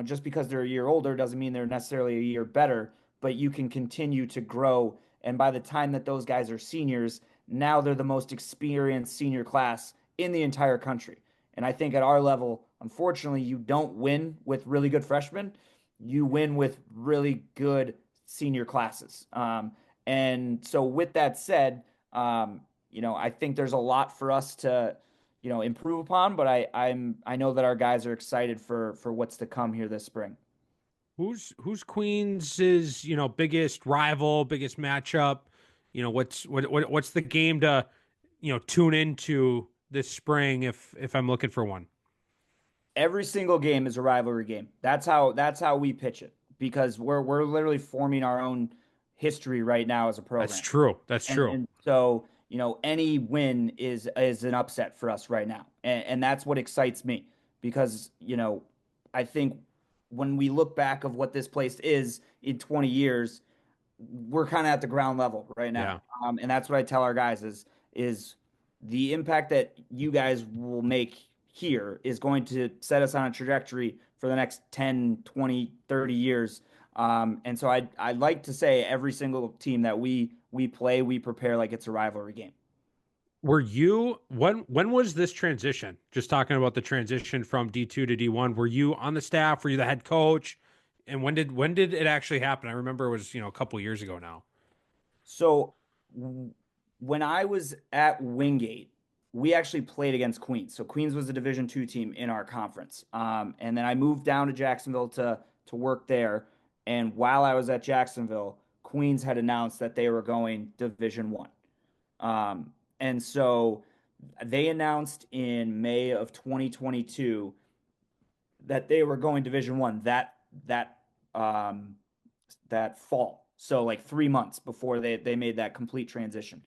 just because they're a year older doesn't mean they're necessarily a year better, but you can continue to grow. And by the time that those guys are seniors, now they're the most experienced senior class in the entire country. And I think at our level, unfortunately, you don't win with really good freshmen. You win with really good senior classes. And so, with that said, I think there's a lot for us to, improve upon. But I know that our guys are excited for what's to come here this spring. Who's Queens's biggest rival, biggest matchup? What's the game to tune into this spring if I'm looking for one? Every single game is a rivalry game. That's how we pitch it because we're literally forming our own history right now as a That's program. true. That's And true. and so, any win is an upset for us right now. And that's what excites me because, I think when we look back of what this place is in 20 years, we're kind of at the ground level right now. Yeah. And that's what I tell our guys is the impact that you guys will make here is going to set us on a trajectory for the next 10, 20, 30 years. And so I'd like to say every single team that we play, we prepare like it's a rivalry game. Were you when was this transition? Just talking about the transition from D2 to D1. Were you on the staff? Were you the head coach? And when did it actually happen? I remember it was, a couple years ago now. So when I was at Wingate, we actually played against Queens. So Queens was a Division 2 team in our conference. And then I moved down to Jacksonville to work there. And while I was at Jacksonville, Queens had announced that they were going Division One. And so they announced in May of 2022 that they were going Division One that um, that fall. So like 3 months before they made that complete transition.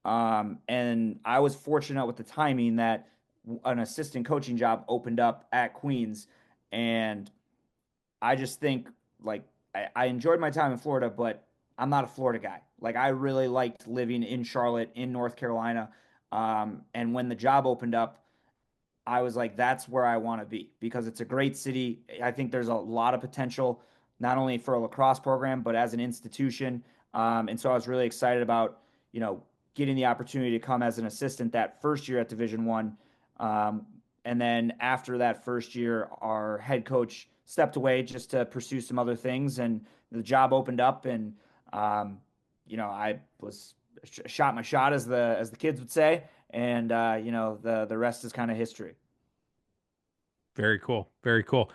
And I was fortunate with the timing that an assistant coaching job opened up at Queens, and I just think like I enjoyed my time in Florida, but I'm not a Florida guy. Like I really liked living in Charlotte, in North Carolina. And when the job opened up, I was like, that's where I want to be because it's a great city. I think there's a lot of potential, not only for a lacrosse program, but as an institution. And so I was really excited about, you know, getting the opportunity to come as an assistant that first year at Division One. And then after that first year, our head coach stepped away just to pursue some other things, and the job opened up, and I was shot my shot as the kids would say, and the rest is kind of history. Very cool. Very cool.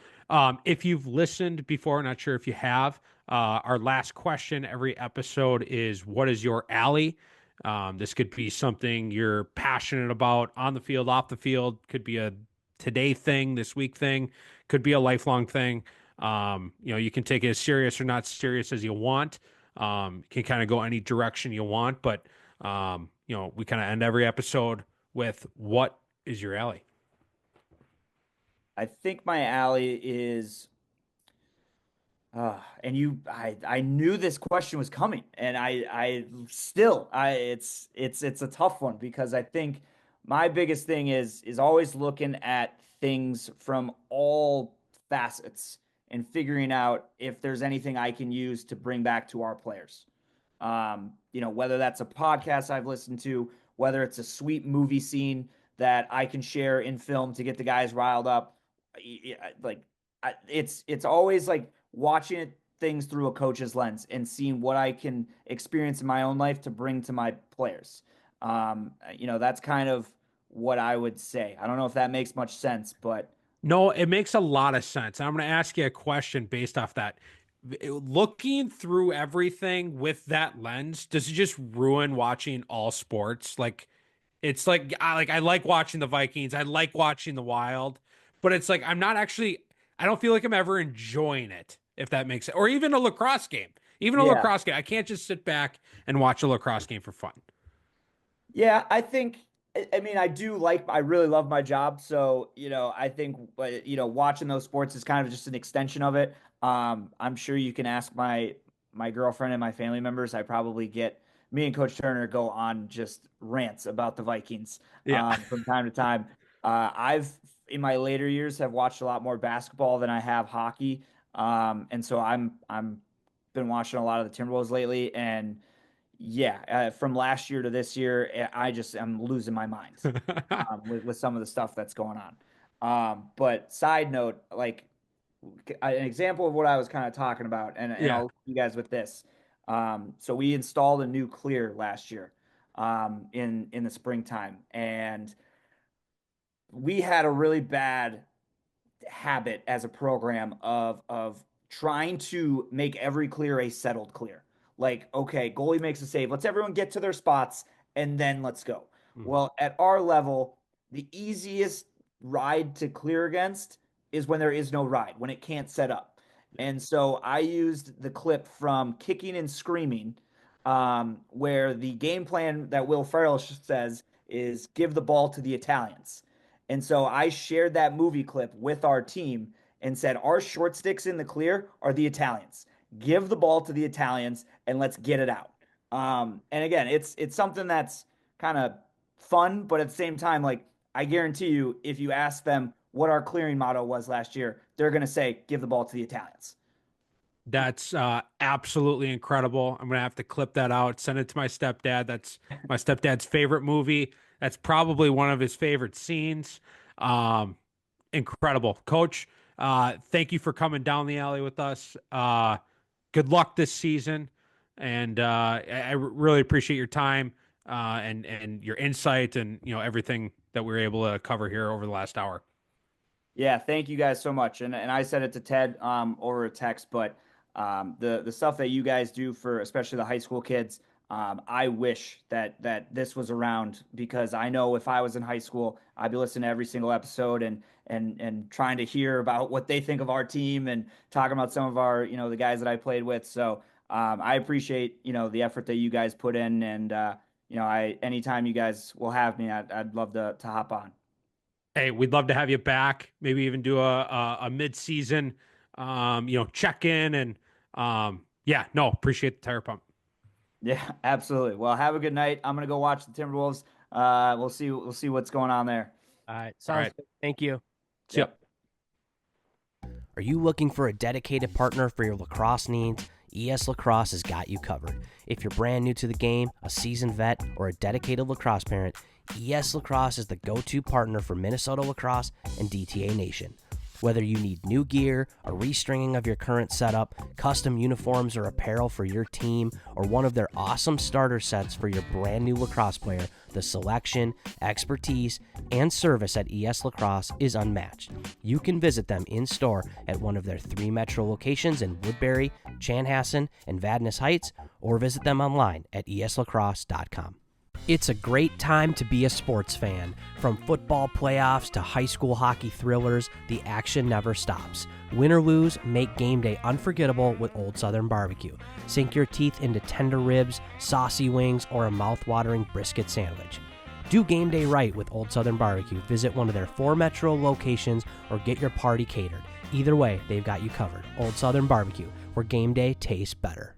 If you've listened before, not sure if you have, our last question every episode is, what is your alley? This could be something you're passionate about on the field, off the field, could be a today thing, this week thing, could be a lifelong thing. You can take it as serious or not serious as you want. Can kind of go any direction you want, but we kind of end every episode with, what is your alley? I think my alley is, I knew this question was coming, and it's a tough one because I think my biggest thing is always looking at things from all facets and figuring out if there's anything I can use to bring back to our players. Whether that's a podcast I've listened to, whether it's a sweet movie scene that I can share in film to get the guys riled up, like it's always like watching things through a coach's lens and seeing what I can experience in my own life to bring to my players. That's kind of what I would say. I don't know if that makes much sense, but No, it makes a lot of sense. I'm going to ask you a question based off that. Looking through everything with that lens, does it just ruin watching all sports? Like, it's like I like watching the Vikings, I like watching the Wild, but it's like I'm not actually. I don't feel like I'm ever enjoying it, if that makes sense. Or even a lacrosse game. Even a yeah. lacrosse game, I can't just sit back and watch a lacrosse game for fun. Yeah, I think, I mean, I really love my job. So, I think, watching those sports is kind of just an extension of it. I'm sure you can ask my girlfriend and my family members. I probably get me and Coach Turner go on just rants about the Vikings Yeah. from time to time. I've in my later years have watched a lot more basketball than I have hockey. And so I'm been watching a lot of the Timberwolves lately, and yeah, from last year to this year, I'm losing my mind with some of the stuff that's going on. But side note, like an example of what I was kind of talking about, and Yeah. I'll leave you guys with this. So we installed a new clear last year in the springtime, and we had a really bad habit as a program of trying to make every clear a settled clear. Like, okay, goalie makes a save. Let's everyone get to their spots and then let's go. Mhm. Well, at our level, the easiest ride to clear against is when there is no ride, when it can't set up. And so I used the clip from Kicking and Screaming, where the game plan that Will Ferrell says is give the ball to the Italians. And so I shared that movie clip with our team and said, our short sticks in the clear are the Italians. Give the ball to the Italians and let's get it out. And again, it's something that's kind of fun, but at the same time, like I guarantee you, if you ask them what our clearing motto was last year, they're going to say, give the ball to the Italians. That's absolutely incredible. I'm gonna have to clip that out, send it to my stepdad. That's my stepdad's favorite movie. That's probably one of his favorite scenes. Um, Incredible, Coach. Thank you for coming down the alley with us. Good luck this season, and I really appreciate your time and your insight and everything that we were able to cover here over the last hour. Yeah, thank you guys so much. And I said it to Ted over a text, but the stuff that you guys do for especially the high school kids, I wish that this was around because I know if I was in high school, I'd be listening to every single episode and trying to hear about what they think of our team and talking about some of our, the guys that I played with. So I appreciate, the effort that you guys put in and anytime you guys will have me, I'd love to hop on. Hey, we'd love to have you back. Maybe even do a mid-season, check in and yeah, no, appreciate the tire pump. Yeah, absolutely. Well, have a good night. I'm gonna go watch the Timberwolves. We'll see what's going on there. All right. All Sounds right. good. Thank you. Yep. Are you looking for a dedicated partner for your lacrosse needs? ES Lacrosse has got you covered. If you're brand new to the game, a seasoned vet, or a dedicated lacrosse parent, ES Lacrosse is the go-to partner for Minnesota lacrosse and DTA Nation. Whether you need new gear, a restringing of your current setup, custom uniforms or apparel for your team, or one of their awesome starter sets for your brand new lacrosse player, the selection, expertise, and service at ES Lacrosse is unmatched. You can visit them in store at one of their 3 metro locations in Woodbury, Chanhassen, and Vadnais Heights, or visit them online at eslacrosse.com. It's a great time to be a sports fan. From football playoffs to high school hockey thrillers, the action never stops. Win or lose, make game day unforgettable with Old Southern Barbecue. Sink your teeth into tender ribs, saucy wings, or a mouth-watering brisket sandwich. Do game day right with Old Southern Barbecue. Visit one of their 4 metro locations or get your party catered. Either way, they've got you covered. Old Southern Barbecue, where game day tastes better.